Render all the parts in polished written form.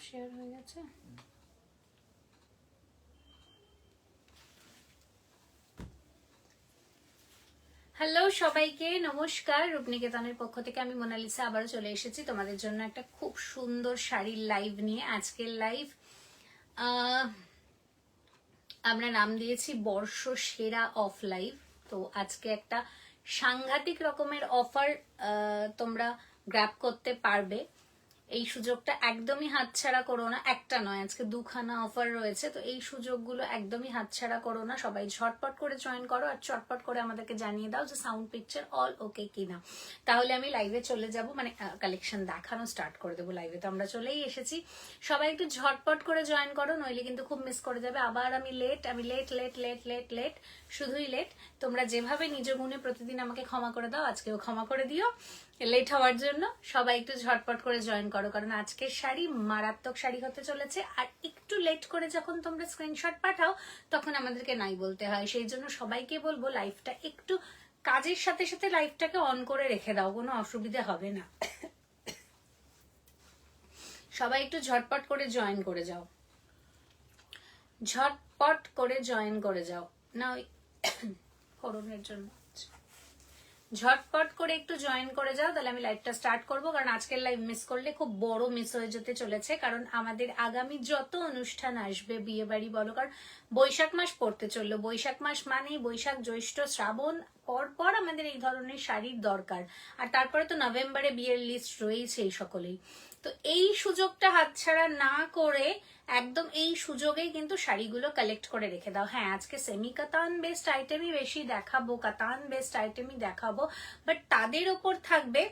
Share হয়ে গেছে। Hello সবাইকে, নমস্কার। রূপনিকেতনের পক্ষ থেকে আমি মোনালিসা আবারও চলে এসেছি তোমাদের জন্য একটা খুব সুন্দর শাড়ির লাইভ নিয়ে। আজকের লাইভ আমরা নাম দিয়েছি বর্ষ সেরা অফ লাইভ। তো আজকে একটা সাংঘাতিক রকমের অফার তোমরা গ্র্যাব করতে পারবে। এই সুযোগটা একদমই হাতছাড়া করো না। একটা নয়, আজকে দুখানা অফার রয়েছে, তো এই সুযোগগুলো একদমই হাতছাড়া করো না। সবাই ঝটপট করে জয়েন করো আর চটপট করে আমাদেরকে জানিয়ে দাও যে সাউন্ড পিকচার অল ওকে কিনা। তাহলে আমি লাইভে চলে যাব, মানে কালেকশন দেখানো স্টার্ট করে দেবো। লাইভে তো আমরা চলেই এসেছি, সবাই একটু ঝটপট করে জয়েন করো, নইলে কিন্তু খুব মিস করে যাবে। আবার আমি লেট লেট, শুধুই লেট। তোমরা যেভাবে নিজ গুণে প্রতিদিন আমাকে ক্ষমা করে দাও, আজকেও ক্ষমা করে দিও লেট হওয়ার জন্য। সবাই একটু ঝটপট করে জয়েন করো, কারণ আজকের শাড়ি মারাত্মক শাড়ি হতে চলেছে। আর একটু লেট করে যখন তোমরা স্ক্রিনশট পাঠাও তখন আমাদেরকে নাই বলতে হয়। সেই জন্য সবাইকে বলবো লাইভটা একটু কাজের সাথে সাথে লাইভটাকে অন করে রেখে দাও, কোনো অসুবিধা হবে না। সবাই একটু ঝটপট করে জয়েন করে যাও, ঝটপট করে জয়েন করে যাও না, ওই করোনার জন্য ঝটপট করে একটু জয়েন করে যাও, তাহলে আমি লাইভটা স্টার্ট করবো। কারণ আজকের লাইভ মিস করলে খুব বড় মিস হয়ে যেতে চলেছে। কারণ আমাদের আগামী যত অনুষ্ঠান আসবে, বিয়ে বাড়ি বলো, কারণ বৈশাখ মাস পড়তে চললো। বৈশাখ মাস মানেই বৈশাখ, জ্যৈষ্ঠ, শ্রাবণ, পর আমাদের এই ধরনের শাড়ির দরকার। আর তারপরে তো নভেম্বরে বিয়ের লিস্ট রয়েছে এই সকলেই। তো এই সুযোগটা হাতছাড়া না করে একদম এই সুযোগেই কিন্তু শাড়িগুলো কালেক্ট করে রেখে দাও। হ্যাঁ, আজকে সেমি কাতান বেস্ট আইটেমই বেশি দেখাবো, কাতান বেস্ট আইটেমই দেখাবো, বাট তাদের ওপর থাকবে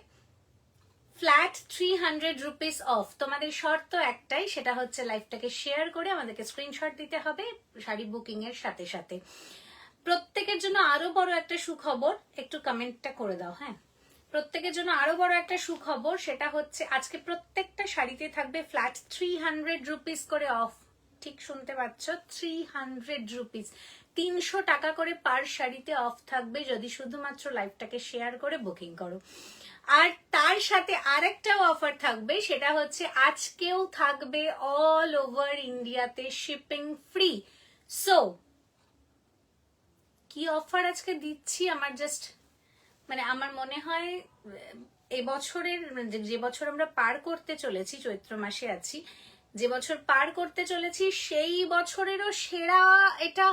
ফ্ল্যাট 300 রুপিস অফ। তোমাদের শর্ত একটাই, সেটা হচ্ছে লাইভটাকে শেয়ার করে আমাদেরকে স্ক্রিনশট দিতে হবে শাড়ি বুকিং এর সাথে সাথে। প্রত্যেকের জন্য আরো বড় একটা সুখবর, একটু কমেন্টটা করে দাও। হ্যাঁ, প্রত্যেকের জন্য আরো বড় একটা সুখবর, সেটা হচ্ছে আজকে প্রত্যেকটা শাড়িতে থাকবে ফ্ল্যাট 300 রুপিস করে অফ। ঠিক শুনতে পাচ্ছ, 300 রুপিস, 300 টাকা করে পার শাড়িতে অফ থাকবে যদি শুধুমাত্র লাইভটাকে শেয়ার করে বুকিং করো। আর তার সাথে আরেকটাও অফার থাকবে, সেটা হচ্ছে আজকেও থাকবে অল ওভার ইন্ডিয়াতে শিপিং ফ্রি। সো কি অফার আজকে দিচ্ছি, আমার জাস্ট মানে আমার মনে হয় এবছরের যে বছর আমরা পার করতে চলেছি, চৈত্র মাসে আছি, যে বছর পার করতে চলেছি সেই বছরেরও সেরা এটা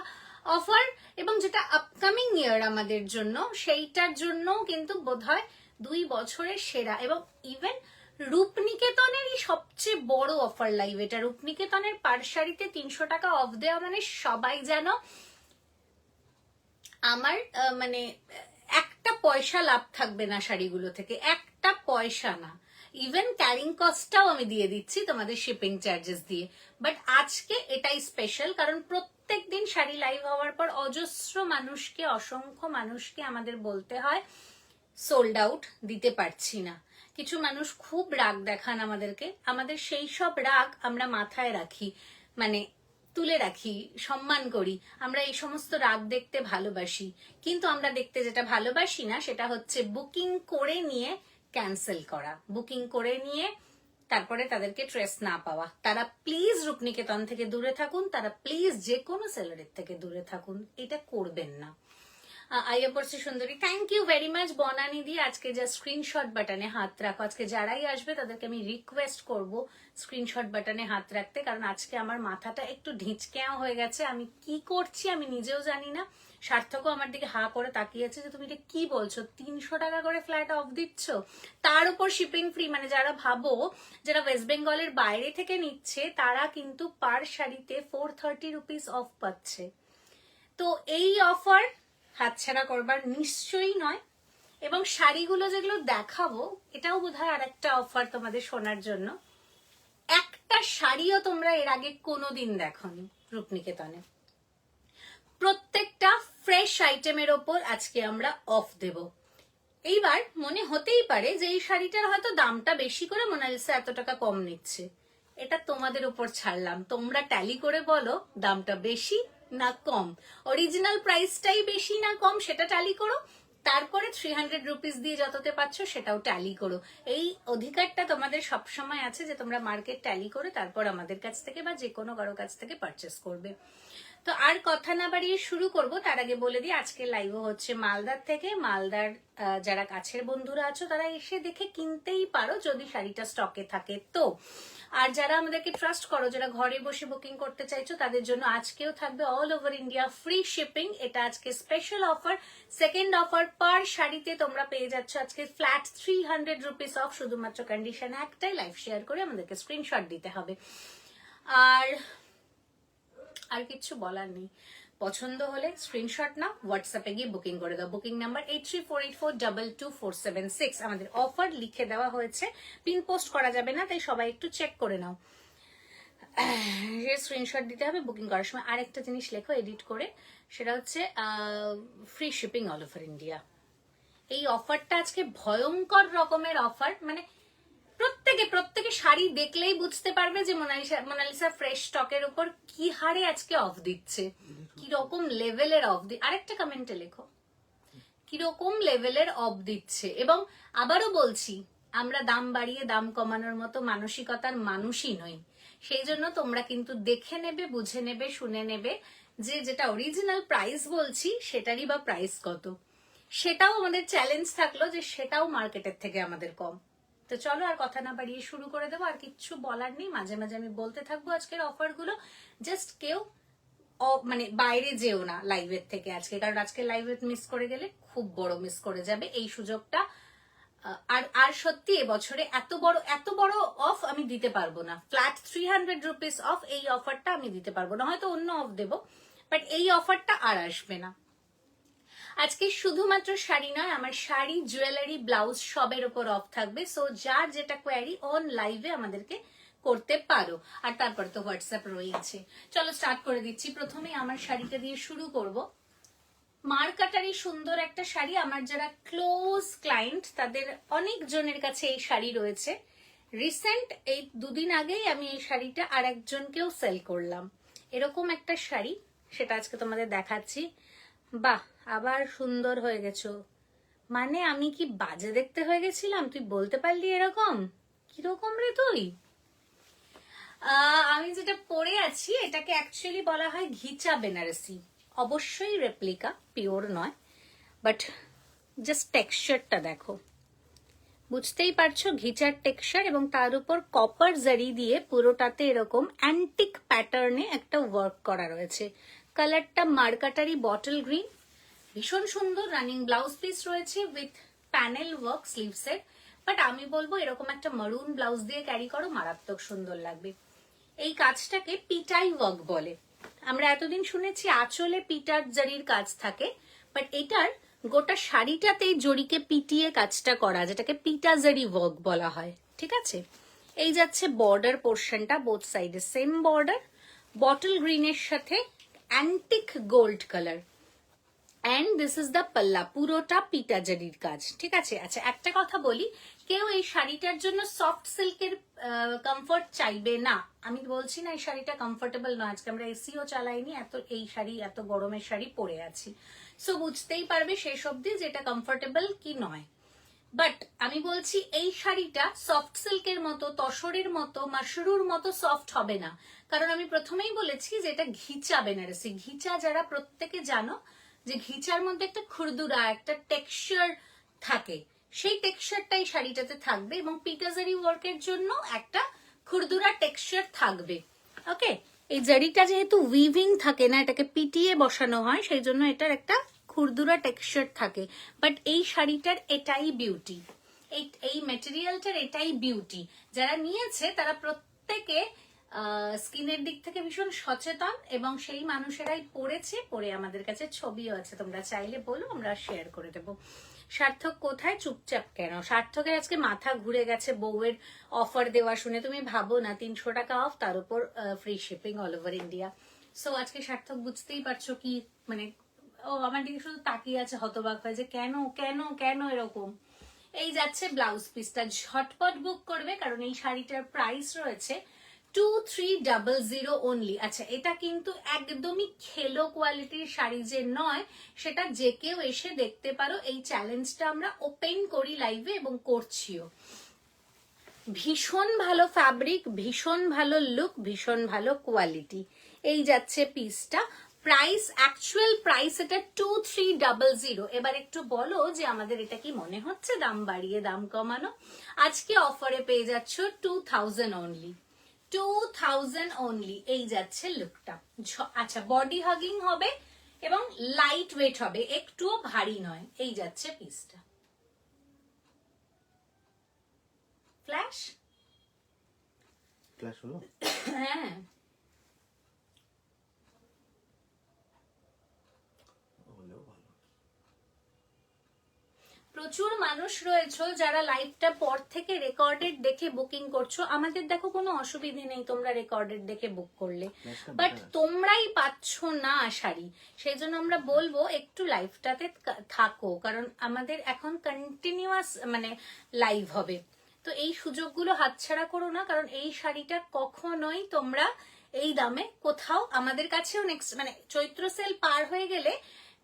অফার। এবং যেটা আপকামিং ইয়ার আমাদের জন্য, সেইটার জন্য কিন্তু বোধহয় 2 বছরের সেরা। এবং ইভেন রূপনিকেতনেরই সবচেয়ে বড় অফার লাইভ এটা। রূপনিকেতনের পার শাড়িতে 300 টাকা অফ দেওয়া মানে সবাই জানো আমার মানে একটা পয়সা লাভ থাকবে না শাড়িগুলো থেকে, একটা পয়সা না। ইভেন ক্যারিং কস্টটাও আমি দিয়ে দিচ্ছি তোমাদের শিপিং চার্জেস দিয়ে। বাট আজকে এটাই স্পেশাল, কারণ প্রত্যেক দিন শাড়ি লাইভ হওয়ার পর অজস্র মানুষকে, অসংখ্য মানুষকে আমাদের বলতে হয় সোল্ড আউট, দিতে পারছি না। কিছু মানুষ খুব রাগ দেখান আমাদেরকে, আমাদের সেই সব রাগ আমরা মাথায় রাখি, মানে তুলে রাখি, সম্মান করি। আমরা এই সমস্ত রাগ দেখতে ভালোবাসি, কিন্তু আমরা দেখতে যেটা ভালোবাসি না সেটা হচ্ছে বুকিং করে নিয়ে ক্যান্সেল করা, বুকিং করে নিয়ে তারপরে তাদেরকে ট্রেস না পাওয়া। তারা প্লিজ রূপনিকেতন থেকে দূরে থাকুন, তারা প্লিজ যে কোনো সেলারের থেকে দূরে থাকুন, এটা করবেন না। আইয়া পড়ছি সুন্দরী, thank you very much Banani di. আজকে যা স্ক্রিনশট বাটনে হাত রাখো, আজকে যারাই আসবে তাদেরকে আমি রিকোয়েস্ট করব স্ক্রিনশট বাটনে হাত রাখতে, কারণ আজকে আমার মাথাটা একটু ঢিঁচকেও হয়ে গেছে। আমি কি করছি আমি নিজেও জানি না। সার্থকও আমার দিকে হা করে তাকিয়েছে যে তুমি এটা কি বলছো, 300 টাকা করে ফ্ল্যাট অফ দিচ্ছ, তার উপর শিপিং ফ্রি। মানে যারা ভাবো, যারা ওয়েস্ট বেঙ্গলের বাইরে থেকে নিচ্ছে, তারা কিন্তু পার শাড়িতে 430 রুপিস অফ পাচ্ছে। তো এই অফার হাতছাড়া করবার নিশ্চয়ই নয়। এবং শাড়িগুলো যেগুলো দেখাবো, এটাও বোধহয় আর একটা অফার তোমাদের শোনার জন্য। একটা শাড়িও তোমরা এর আগে কোনোদিন দেখোনি রূপনিকেতনে। প্রত্যেকটা ফ্রেশ আইটেমের ওপর আজকে আমরা অফ দেব। এইবার মনে হতেই পারে যে এই শাড়িটার হয়তো দামটা বেশি করে মোনালিসা এত টাকা কম নিচ্ছে। এটা তোমাদের উপর ছাড়লাম, তোমরা ট্যালি করে বলো দামটা বেশি না কম, অরিজিনাল প্রাইসটাই বেশি না কম সেটা ট্যালি করো, তারপরে 300 রুপিস দিয়ে যততে পাচ্ছ সেটাও ট্যালি করো। এই অধিকারটা তোমাদের সবসময় আছে যে তোমরা মার্কেট ট্যালি করে তারপর আমাদের কাছ থেকে বা যে কোনো কারো কাছ থেকে পারচেস করবে। তো আর কথা না বাড়িয়ে শুরু করব, তার আগে বলে দিই আজকে লাইভও হচ্ছে মালদার থেকে। মালদার যারা কাছের বন্ধুরা আছো তারা এসে দেখে কিনতেই পারো যদি শাড়িটা স্টকে থাকে তো। আর যারা আমাদেরকে ট্রাস্ট করো, যারা ঘরে বসে বুকিং করতে চাইছো, তাদের জন্য আজকেও থাকবে all over India free shipping. এটা আজকে স্পেশাল অফার, সেকেন্ড অফার। পার শাড়িতে তোমরা পেয়ে যাচ্ছ আজকে ফ্ল্যাট 300 রুপিস অফ। শুধুমাত্র কন্ডিশন একটাই, লাইভ শেয়ার করে আমাদেরকে স্ক্রিনশট দিতে হবে। আর কিছু বলার নেই। পছন্দ হলে স্ক্রিনশট নাও, হোয়াটসঅ্যাপে গিয়ে বুকিং করে দাও। Booking number 8348422476। আমাদের অফার লিখে দেওয়া হয়েছে, পিন পোস্ট করা যাবে না, তাই সবাই একটু চেক করে নাও। স্ক্রিনশট দিতে হবে বুকিং করার সময়। আরেকটা জিনিস লেখো এডিট করে, সেটা হচ্ছে free shipping all over India. এই অফারটা আজকে ভয়ঙ্কর রকমের অফার, মানে প্রত্যেকে শাড়ি দেখলেই বুঝতে পারবে যে মোনালিসা ফ্রেশ স্টকের উপর কি হারে আজকে অফ দিচ্ছে, কিরকম লেভেলের অফ আরেকটা কমেন্টে লেখো কিরকম লেভেলের অফ দিচ্ছে। এবং আবারও বলছি, আমরা দাম বাড়িয়ে দাম কমানোর মতো মানসিকতার মানুষই নই। সেই জন্য তোমরা কিন্তু দেখে নেবে, বুঝে নেবে, শুনে নেবে যে যেটা অরিজিনাল প্রাইস বলছি সেটারই বা প্রাইস কত। সেটাও আমাদের চ্যালেঞ্জ থাকলো যে সেটাও মার্কেটের থেকে আমাদের কম। তো চলো আর কথা না বাড়িয়ে শুরু করে দেবো। আর কিচ্ছু বলার নেই, মাঝে মাঝে আমি বলতে থাকবো আজকের অফার গুলো। জাস্ট কেউ মানে বাইরে যেও না লাইভের থেকে আজকে, কারণ আজকে লাইভে মিস করে গেলে খুব বড় মিস করে যাবে এই সুযোগটা। আর সত্যি এবছরে এত বড় অফ আমি দিতে পারবো না। ফ্ল্যাট 300 রুপিস অফ, এই অফারটা আমি দিতে পারবো না। হয়তো অন্য অফ দেবো, বাট এই অফারটা আর আসবে না। আজকে শুধুমাত্র শাড়ি নয়, আমার শাড়ি, জুয়েলারি, ব্লাউজ সবের উপর অফ থাকবে। সো যার যেটা কোয়ারি অন লাইভে আমাদেরকে করতে পারো। আর তারপরে তো হোয়াটসঅ্যাপ রয়েছে। চলো স্টার্ট করে দিচ্ছি। প্রথমে আমার শাড়িটা দিয়ে শুরু করব। মার্কাটারি সুন্দর একটা শাড়ি। আমার যারা ক্লোজ ক্লায়েন্ট তাদের অনেক জনের কাছে এই শাড়ি রয়েছে। রিসেন্ট এই দুদিন আগেই আমি এই শাড়িটা আর একজনকেও সেল করলাম। এরকম একটা শাড়ি, সেটা আজকে তোমাদের দেখাচ্ছি। বাহ, আবার সুন্দর হয়ে গেছো। মানে আমি কি বাজে দেখতে হয়ে গেছিলাম? তুই বলতে পারলি এরকম? কিরকম রে তুই? আমি যেটা পরে আছি এটাকে অ্যাকচুয়ালি বলা হয় ঘিচা বেনারসি। অবশ্যই রেপ্লিকা, পিওর নয়, বাট জাস্ট টেক্সচারটা দেখো, বুঝতেই পারছো ঘিচার টেক্সচার। এবং তার উপর কপার জারি দিয়ে পুরোটাতে এরকম অ্যান্টিক প্যাটার্নে একটা ওয়ার্ক করা রয়েছে। কালারটা মার্কাটারি বটল গ্রিন, ভীষণ সুন্দর। রানিং ব্লাউজ পিস রয়েছে উইথ প্যানেল ওয়ার্ক স্লিভসের। বাট আমি বলবো এরকম একটা মারুন ব্লাউজ দিয়ে ক্যারি করো, মারাত্মক সুন্দর লাগবে। এই কাজটাকে পিটাই ওয়ার্ক বলে। আমরা এতদিন শুনেছি আঁচলে পিটার জারির কাজ থাকে, বাট এটার গোটা শাড়িটাতেই জড়িকে পিটিয়ে কাজটা করা, যেটাকে পিটা জারি ওয়ার্ক বলা হয়। ঠিক আছে, এই যাচ্ছে বর্ডার পোর্শনটা, বোথ সাইডে সেম বর্ডার, বটল গ্রিনের সাথে antique gold colour. And this is the পাল্লা, পুরোটা পিটা জারির কাজ। ঠিক আছে। আচ্ছা, একটা কথা বলি, কেউ এই শাড়িটার জন্য সফট সিল্কের কমফর্ট চাইবে না। আমি বলছি না এই শাড়িটা কমফোর্টেবল নয়। আজকে আমরা এসিও চালাইনি, এই শাড়ি, এত গরমের শাড়ি পরে আছি। সো বুঝতেই পারবে শেষ অব্দি যেটা কমফোর্টেবল কি নয়। বাট আমি বলছি এই শাড়িটা সফট সিল্কের মতো, তসরের মতো, মাশরুর মতো সফট হবে না। কারণ আমি প্রথমেই বলেছি যে এটা ঘিচা বেনারসি। ঘিচা যারা প্রত্যেকে জানো যে ঘিচার মধ্যে একটা খুরদুরা, একটা টেক্সচার থাকে, সেই টেক্সচারটাই শাড়িটাতে থাকবে। এবং পিটাজারি ওয়ার্কের জন্য একটা খুরদুরা টেক্সচার থাকবে। ওকে, এই জারিটা যেহেতু উইভিং থাকে না, এটাকে পিটিয়ে বসানো হয়, সেই জন্য এটার একটা খুরদুরা টেক্সচার থাকে। বাট এই শাড়িটার এটাই বিউটি, এই ম্যাটেরিয়ালটার এটাই বিউটি। যারা নিয়েছে তারা প্রত্যেকে স্কিনের দিক থেকে ভীষণ সচেতন, এবং সেই মানুষেরাই পড়েছে, পরে আমাদের কাছে ছবিও আছে, তোমরা চাইলে বলো, আমরা শেয়ার করে দেবো। সার্থক কোথায়? চুপচাপ কেন? সার্থকের আজকে মাথা ঘুরে গেছে বউয়ের অফার দেওয়া শুনে। তুমি ভাবো না, 300 টাকা অফ, তার উপর free shipping all over India. So আজকে সার্থক বুঝতেই পারছো কি, মানে ও আমার দিকে শুধু তাকিয়ে আছে হতবাক হয়ে, যে কেন কেন কেন এরকম। এই যাচ্ছে ব্লাউজ পিসটা, ঝটপট বুক করবে, কারণ এই শাড়িটার প্রাইস রয়েছে 2300 অনলি। আচ্ছা, এটা কিন্তু একদমই খেলো কোয়ালিটির শাড়ি যে নয়, সেটা যে কেউ এসে দেখতে পারো। এই চ্যালেঞ্জটা আমরা ওপেন করি লাইভে এবং করছিও। ভীষণ ভালো ফ্যাব্রিক, ভীষণ ভালো লুক, ভীষণ ভালো কোয়ালিটি। এই যাচ্ছে পিসটা। প্রাইস, অ্যাকচুয়াল প্রাইস এটা 2300। এবার একটু বলো যে আমাদের এটা কি মনে হচ্ছে দাম বাড়িয়ে দাম কমানো? আজকে অফারে পেয়ে যাচ্ছ 2000 অনলি, 2000 অনলি। এই যাচ্ছে লুকটা। আচ্ছা, বডি হাগিং হবে এবং লাইট ওয়েট হবে, একটুও ভারী নয়। এই যাচ্ছে পিসটা। ফ্ল্যাশ ফ্ল্যাশ হলো? হ্যাঁ, হলেও ভালো। প্রচুর মানুষ রয়েছে যারা লাইভটা পর থেকে রেকর্ডেড দেখে বুকিং করছো। আমাদের দেখো কোনো অসুবিধে নেই তোমরা রেকর্ডেড দেখে বুক করলে, বাট তোমরাই পাচ্ছ না শাড়ি। সেই জন্য আমরা বলবো একটু লাইভটাতে থাকো, কারণ আমাদের এখন কন্টিনিউয়াস মানে লাইভ হবে। তো এই সুযোগগুলো হাতছাড়া করো না, কারণ এই শাড়িটা কখনোই তোমরা এই দামে কোথাও, আমাদের কাছেও নেক্সট মানে চৈত্র সেল পার হয়ে গেলে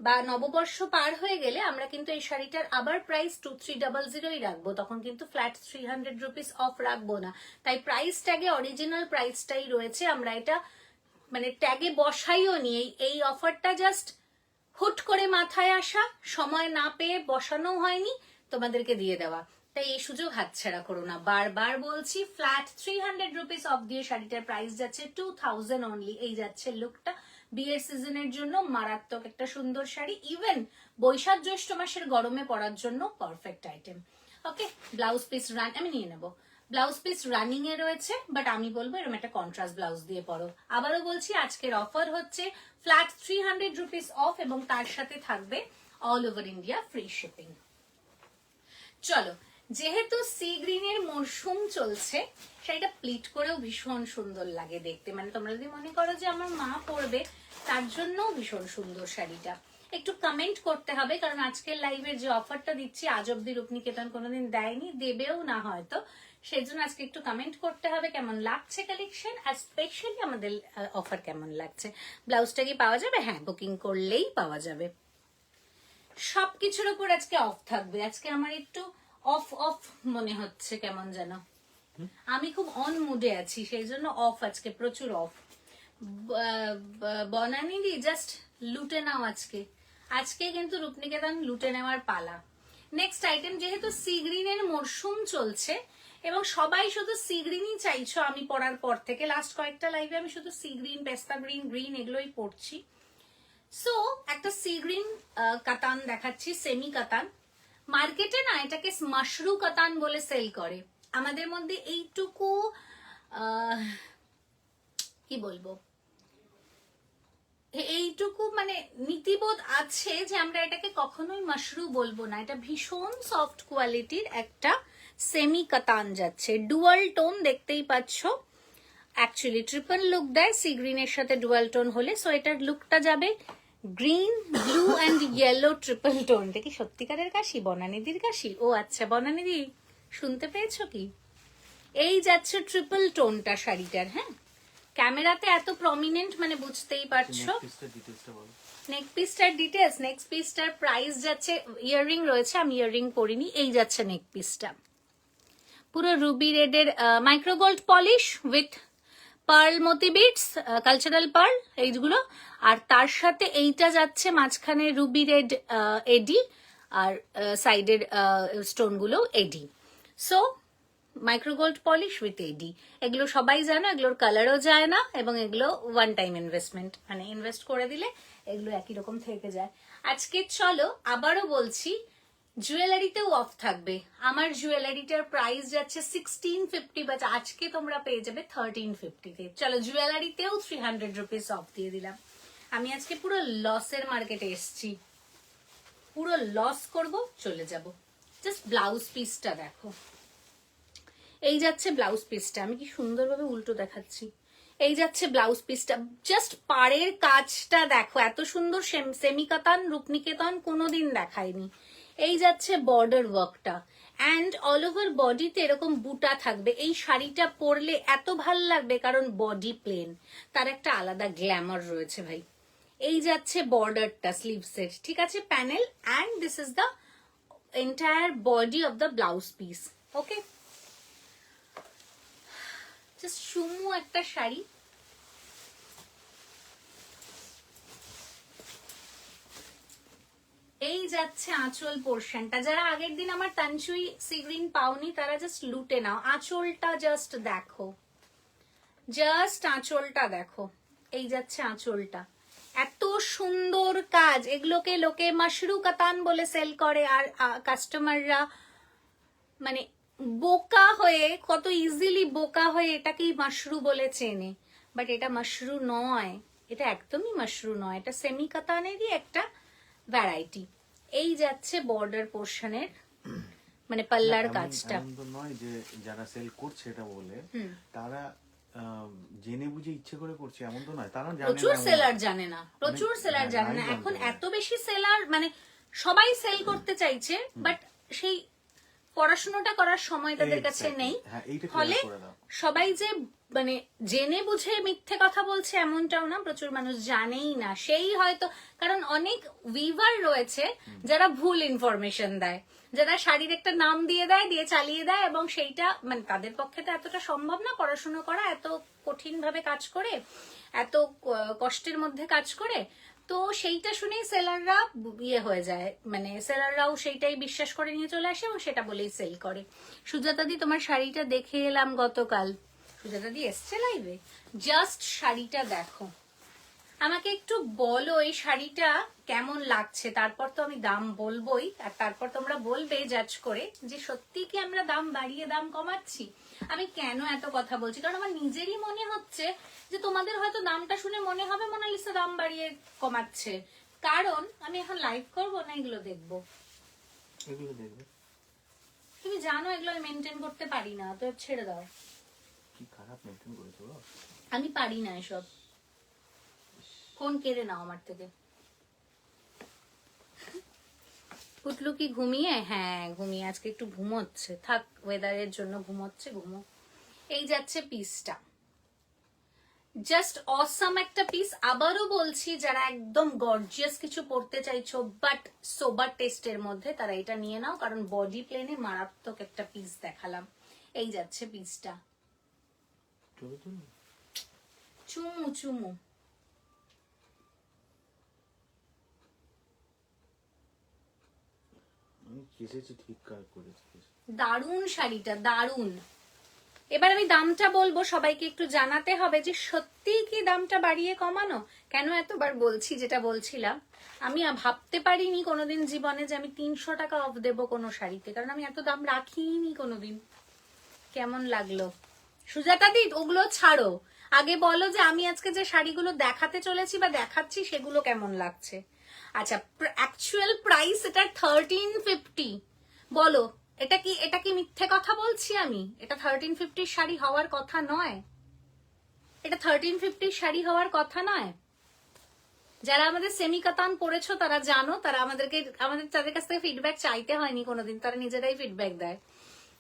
বা নববর্ষ পার হয়ে গেলে আমরা কিন্তু এই শাড়িটার আবার প্রাইস 2300 রাখবো, তখন কিন্তু ফ্ল্যাট 300 রুপিস অফ রাখবো না। তাই প্রাইস ট্যাগে অরিজিনাল প্রাইসটাই রয়েছে, আমরা এটা মানে ট্যাগে বসাইও নি। এই অফারটা জাস্ট হুট করে মাথায় আসা, সময় না পেয়ে বসানো হয়নি, তোমাদেরকে দিয়ে দেওয়া। তাই এই সুযোগ হাতছাড়া করো না। বারবার বলছি, ফ্ল্যাট 300 রুপিস অফ দিয়ে শাড়িটার প্রাইস যাচ্ছে 2000 অনলি। এই যাচ্ছে লুকটা। বিয়ের সিজনের জন্য মারাত্মক একটা সুন্দর শাড়ি, ইভেন বৈশাখ জ্যৈষ্ঠ মাসের গরমে পরার জন্য পারফেক্ট আইটেম। ওকে, ব্লাউজ পিস আমি নিয়ে নেবো। ব্লাউজ পিস রানিং এ রয়েছে, বাট আমি বলবো এরকম একটা কন্ট্রাস্ট ব্লাউজ দিয়ে পরো। আবারও বলছি, আজকের অফার হচ্ছে ফ্ল্যাট 300 রুপিস অফ এবং তার সাথে থাকবে all over India free shipping. চলো, যেহেতু সি গ্রিনের মরশুম চলছে, শাড়িটা প্লিট করেও ভীষণ সুন্দর লাগে দেখতে। মানে তোমরা যদি মনে করো যে আমার মা পরবে, তার জন্য ভীষণ সুন্দর শাড়িটা। একটু কমেন্ট করতে হবে, কারণ আজকের লাইভের যে অফারটা দিচ্ছি আজ অব্দি রূপনিকেতন কোনোদিন দেয়নি, দেবেও না হয়তো। সেই জন্য আজকে একটু কমেন্ট করতে হবে কেমন লাগছে কালেকশন, আর স্পেশালি আমাদের অফার কেমন লাগছে। ব্লাউজটা কি পাওয়া যাবে? হ্যাঁ, বুকিং করলেই পাওয়া যাবে। সবকিছুর উপর আজকে অফ থাকবে। আজকে আমার একটু অফ অফ মনে হচ্ছে, কেমন যেন আমি খুব অন মুডে আছি, সেই জন্য অফ আজকে, প্রচুর অফ। বনানি দি জাস্ট লুটে নাও আজকে। আজকে কিন্তু রূপনিকেতন লুটে নেওয়ার পালা। নেক্সট আইটেম, যেহেতু সি গ্রিনের মরশুম চলছে এবং সবাই শুধু সি গ্রিনই চাইছো, আমি পড়ার পর থেকে লাস্ট কয়েকটা লাইভে আমি শুধু সি গ্রিন, পেস্তা গ্রিন, গ্রিন এগুলোই পড়ছি। সো একটা সি গ্রিন কাতান দেখাচ্ছি, সেমি কাতান। মার্কেটে না এটাকে মাশরু কাতান বলে সেল করে। আমাদের মধ্যে এইটুকু কি বলবো, এইটুকু মানে নীতিবোধ আছে যে আমরা এটাকে কখনোই মাশরু বলবো না। এটা ভীষণ সফট কোয়ালিটির একটা সেমি কাতান যাচ্ছে, ডুয়াল টোন দেখতেই পাচ্ছ। অ্যাকচুয়ালি ট্রিপল লুক দেয় সি গ্রিনের সাথে ডুয়াল টোন হলে। সো এটার লুকটা যাবে green, blue and yellow triple tone. এটা কি সত্যিকারের কাশি? বনানিদির কাশি? ও আচ্ছা, বনানিদি শুনতে পেয়েছো কি? এই যাচ্ছে ট্রিপল টোনটা শাড়িটার। হ্যাঁ, ক্যামেরাতে এত প্রমিনেন্ট মানে বুঝতেই পারছো। নেক পিসটার ডিটেলস, নেক্সট পিসটার প্রাইস যাচ্ছে, ইয়াররিং রয়েছে, আমি ইয়াররিং পরিনি। এই যাচ্ছে নেক পিসটা, পুরো রুবি রেডের micro gold polish with pearl মতি বিটস, কালচারাল পার্ল এইগুলো। আর তার সাথে এইটা যাচ্ছে মাঝখানে রুবি রেড এডি, আর সাইডের স্টোন গুলো AD. So micro gold polish with AD, এগুলো সবাই জানো, এগুলোর কালারও যায় না এবং এগুলো ওয়ান টাইম ইনভেস্টমেন্ট, মানে ইনভেস্ট করে দিলে এগুলো একই রকম থেকে যায়। আজকে চলো আবারও বলছি, জুয়েলারিতেও অফ থাকবে। আমার জুয়েলারিটার প্রাইস যাচ্ছে 1650, বাট আজকে তোমরা পেয়ে যাবে 1350-তে। চলো, জুয়েলারিতেও 300 রুপিস অফ দিয়ে দিলাম। আমি আজকে পুরো লসের মার্কেটে এসছি, পুরো লস করব, চলে যাব। জাস্ট ব্লাউজ পিসটা দেখো, এই যাচ্ছে ব্লাউজ পিসটা। আমি কি সুন্দরভাবে উল্টো দেখাচ্ছি। এই যাচ্ছে ব্লাউজ পিসটা, জাস্ট পাড়ের কাজটা দেখো, এত সুন্দর সেমি কাতান রূপনিকেতন কোনোদিন দেখায়নি। এই যাচ্ছে বর্ডার ওয়ার্কটা, অ্যান্ড অল ওভার বডিতে এরকম বুটা থাকবে। এই শাড়িটা পরলে এত ভাল লাগবে কারণ বডি প্লেন, তার একটা আলাদা গ্ল্যামার রয়েছে ভাই। এই যাচ্ছে বর্ডারটা স্লিভসের, ঠিক আছে, panel, and this is the entire body of the blouse piece. Okay, just সুমু একটা শাড়ি। এই যাচ্ছে আঁচল পোর্শনটা। যারা আগের দিন আমার তানচুই সি গ্রিন পাওনি তারা জাস্ট লুটে নাও। আঁচলটা জাস্ট দেখো, জাস্ট আঁচলটা দেখো। এই যাচ্ছে আঁচলটা, এত সুন্দর কাজ। এগুলোকে লোকে মাশরু কাতান বলে সেল করে, আর কাস্টমাররা মানে বোকা হয়ে, কত ইজিলি বোকা হয়ে এটাকেই মাশরু বলে চেনে। বাট এটা মাশরু নয়, এটা একদমই মাশরু নয়, এটা সেমি কাতানেরই একটা ভ্যারাইটি। এই যাচ্ছে বর্ডার পোর্শনের মানে পাল্লার কাজটা। এমন তো নয় যে যারা সেল করছে এটা বলে তারা জেনে বুঝে ইচ্ছে করে করছে, এমন তো নয়। তারা জানে প্রচুর না, সেলার জানে না, প্রচুর সেলার জানে না। এখন এত বেশি সেলার, মানে সবাই সেল করতে চাইছে, বাট সেই পড়াশোনাটা করার সময় তাদের কাছে নেই। ফলে সবাই যে মানে জেনে বুঝে মিথ্যে কথা বলছে এমনটাও না, প্রচুর মানুষ জানেই না। সেই হয়তো কারণ অনেক উইভার রয়েছে যারা ভুল ইনফরমেশন দেয়, যারা শাড়ির একটা নাম দিয়ে দেয়, দিয়ে চালিয়ে দেয়, এবং সেইটা মানে তাদের পক্ষে তো এতটা সম্ভব না পড়াশোনা করা, এত কঠিন ভাবে কাজ করে, এত কষ্টের মধ্যে কাজ করে। তো সেইটা শুনেই সেলাররা ইয়ে হয়ে যায়, মানে সেলাররাও সেইটাই বিশ্বাস করে নিয়ে চলে আসে এবং সেটা বলেই সেল করে। সুজাতাদি, তোমার শাড়িটা দেখে এলাম গতকাল। সুজাতাদি এসছে লাইভে, জাস্ট শাড়িটা দেখো। আমাকে একটু বলো এই শাড়িটা কেমন লাগছে, তারপর তো আমি দাম বলবোই, আর তারপর তোমরা বলবে জাজ করে যে সত্যি কি আমরা দাম বাড়িয়ে দাম কমাচ্ছি। আমি কেন এত কথা বলছি, কারণ আমার নিজেরই মনে হচ্ছে যে তোমাদের হয়তো দামটা শুনে মনে হবে মোনালিসা দাম বাড়িয়ে কমাচ্ছে, কারণ আমি এখন লাইভ করবো না এগুলো দেখবো। এগুলো দেখবে, তুমি জানো এগুলো আমি মেনটেন করতে পারি না, তো ছেড়ে দাও। কি খারাপ মেনটেন করেছো গো। আমি পারি না এসব, ফোন কেড়ে নাও আমার থেকে। পুতলু কি ঘুমিয়ে? হ্যাঁ ঘুমিয়ে, আজকে একটু ঘুমোচ্ছে, থাক ওয়েদারের জন্য ঘুমোচ্ছে, ঘুমো। এই যাচ্ছে পিসটা, জাস্ট অসাম একটা পিস। আবারও বলছি, যারা একদম গর্জিয়াস কিছু পড়তে চাইছো বাট সোবার টেস্টের মধ্যে, তারা এটা নিয়ে নাও, কারণ বডি প্লেনে মারাত্মক একটা পিস দেখালাম। এই যাচ্ছে পিসটা, চুমু চুমু। দারুণ শাড়িটা, দারুণ। এবার আমি দামটা বলবো, সবাইকে একটু জানাতে হবে যে সত্যি কি দামটা বাড়িয়ে কমানো। কেন এতবার বলছি, যেটা বলছিলাম, আমি ভাবতে পারিনি কোনোদিন জীবনে যে আমি 300 টাকা অফ দেবো কোনো শাড়িতে, কারণ আমি এত দাম রাখিনি কোনোদিন। কেমন লাগলো সুজাতা দি? ওগুলো ছাড়ো, আগে বলো যে আমি আজকে যে শাড়িগুলো দেখাতে চলেছি বা দেখাচ্ছি সেগুলো কেমন লাগছে। আচ্ছা, অ্যাকচুয়াল প্রাইস এটা 1350। বলো, এটা কি মিথ্যে কথা বলছি আমি? এটা 1350 শাড়ি হওয়ার কথা নয়, এটা 1350 শাড়ি হওয়ার কথা নয়। যারা আমাদের সেমি কাতান পড়েছো তারা জানো, তারা আমাদের তাদের কাছ থেকে ফিডব্যাক চাইতে হয়নি কোনোদিন, তারা নিজেরাই ফিডব্যাক দেয়,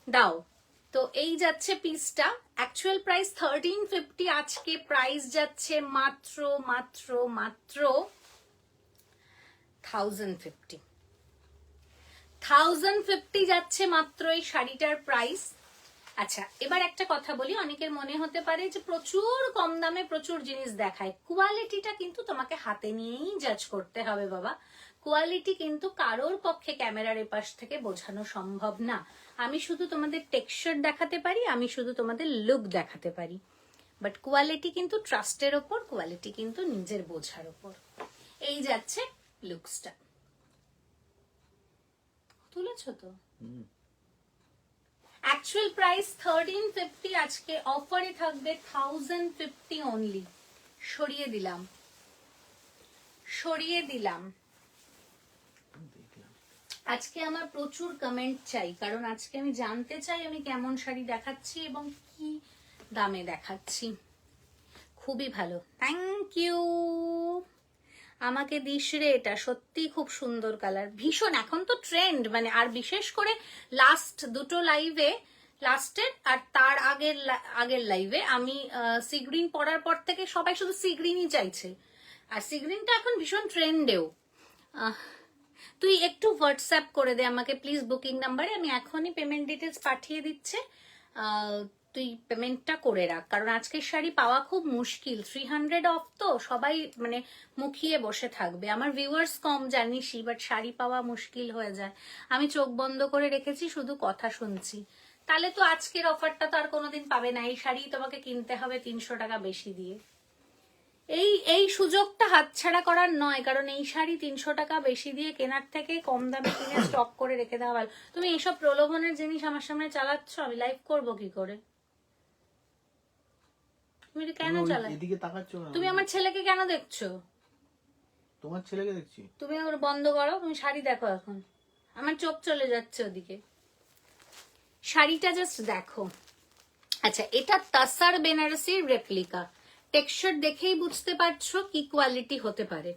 দাও। তো এই যাচ্ছে পিসটা, অ্যাকচুয়াল প্রাইস 1350, আজকে প্রাইস যাচ্ছে মাত্র মাত্র মাত্র 1050। 1050 যাচ্ছে মাত্র এই শাড়িটার প্রাইস। আচ্ছা, এবার একটা কথা বলি, অনেকের মনে হতে পারে যে প্রচুর কম দামে প্রচুর জিনিস দেখায়। কোয়ালিটিটা কিন্তু তোমাকে হাতে নিয়েই জাজ করতে হবে বাবা। কোয়ালিটি কিন্তু কারোর পক্ষে ক্যামেরার এপাশ থেকে বোঝানো সম্ভব না। আমি শুধু তোমাদের টেক্সচার দেখাতে পারি, আমি শুধু তোমাদের লুক দেখাতে পারি, বাট কোয়ালিটি কিন্তু ট্রাস্টের ওপর, কোয়ালিটি কিন্তু নিজের বোঝার ওপর। এই যাচ্ছে লুকসটা, তুলেছো তো? অ্যাকচুয়াল প্রাইস 1350, আজকে অফারে থাকবে 1050 অনলি। সরিয়ে দিলাম, সরিয়ে দিলাম। আজকে আমার প্রচুর কমেন্ট চাই, কারণ আজকে আমি জানতে চাই আমি কেমন শাড়ি দেখাচ্ছি এবং কি দামে দেখাচ্ছি। খুবই ভালো, থ্যাংক ইউ। আমাকে দিস রে, এটা সত্যি খুব সুন্দর কালার, ভীষণ এখন তো ট্রেন্ড, মানে আর বিশেষ করে লাস্ট দুটো লাইভে, লাস্টের আর তার আগের লাইভে আমি সি গ্রিন পরার পর থেকে সবাই শুধু সি গ্রিনই চাইছে, আর সি গ্রিনটা এখন ভীষণ ট্রেন্ডেও। তুই একটু হোয়াটসঅ্যাপ করে দে আমাকে প্লিজ বুকিং নাম্বারে, আমি এখনই পেমেন্ট ডিটেলস পাঠিয়ে দিচ্ছে, তুই পেমেন্টটা করে রাখ, কারণ আজকের শাড়ি পাওয়া খুব মুশকিল, 300 অফ তো সবাই মানে মুখিয়ে বসে থাকবে, আমার ভিউয়ার্স কম জানিসই, বাট শাড়ি পাওয়া মুশকিল হয়ে যায়, আমি চোখ বন্ধ করে রেখেছি শুধু কথা শুনছি, তাহলে তো আজকের অফারটা তো আর কোনোদিন পাবে না, এই শাড়ি তোমাকে কিনতে হবে 300 টাকা বেশি দিয়ে। এই সুযোগটা হাতছাড়া করার নয়, কারণ এই শাড়ি 300 টাকা বেশি দিয়ে কেনার থেকে কম দামে কিনে স্টক করে রেখে দেওয়া ভালো। তুমি এইসব প্রলোভনের জিনিস আমার সামনে চালাচ্ছ, আমি লাইভ করব কি করে? তুমি কেন চালাচ্ছ? এদিকে তাকাচ্ছ না, তুমি আমার ছেলেকে কেন দেখছো? তোমার ছেলেকে দেখছি। তুমি ওর বন্ধ করো, তুমি শাড়ি দেখো, এখন আমার চোখ চলে যাচ্ছে ওদিকে। শাড়িটা জাস্ট দেখো। আচ্ছা, এটা তাসার বেনারসির রেপ্লিকা, টেক্সচার দেখেই বুঝতে পারছো কি কোয়ালিটি হতে পারে।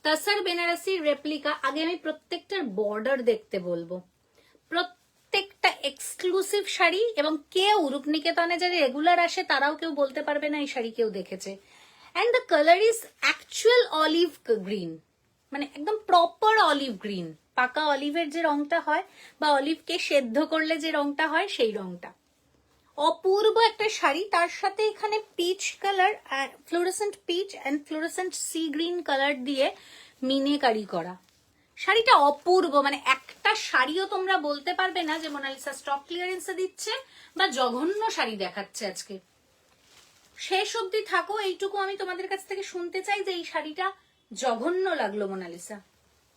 তাসার বেনারসির রেপ্লিকা। আগে আমি প্রত্যেকটার বর্ডার দেখতে বলবো, প্রত্যেকটা এক্সক্লুসিভ শাড়ি, এবং কেউ রূপনিকেতনে যারা রেগুলার আসে তারাও কেউ বলতে পারবে না এই শাড়ি কেউ দেখেছে। And the colour is actual olive green, মানে একদম প্রপার অলিভ গ্রিন, পাকা অলিভের যে রংটা হয় বা অলিভকে সেদ্ধ করলে যে রংটা হয় সেই রংটা। অপূর্ব একটা শাড়ি, তার সাথে এখানে peach colour, fluorescent peach and fluorescent sea green colour দিয়ে মিনেকারি করা। শাড়িটা অপূর্ব, মানে একটা শাড়িও তোমরা বলতে পারবে না যে মোনালিসা স্টক ক্লিয়ারেন্সে দিচ্ছে বা জঘন্য শাড়ি দেখাচ্ছে আজকে। শেষ অবধি থাকো, এইটুকু আমি তোমাদের কাছ থেকে শুনতে চাই যে এই শাড়িটা জঘন্য লাগলো মোনালিসা,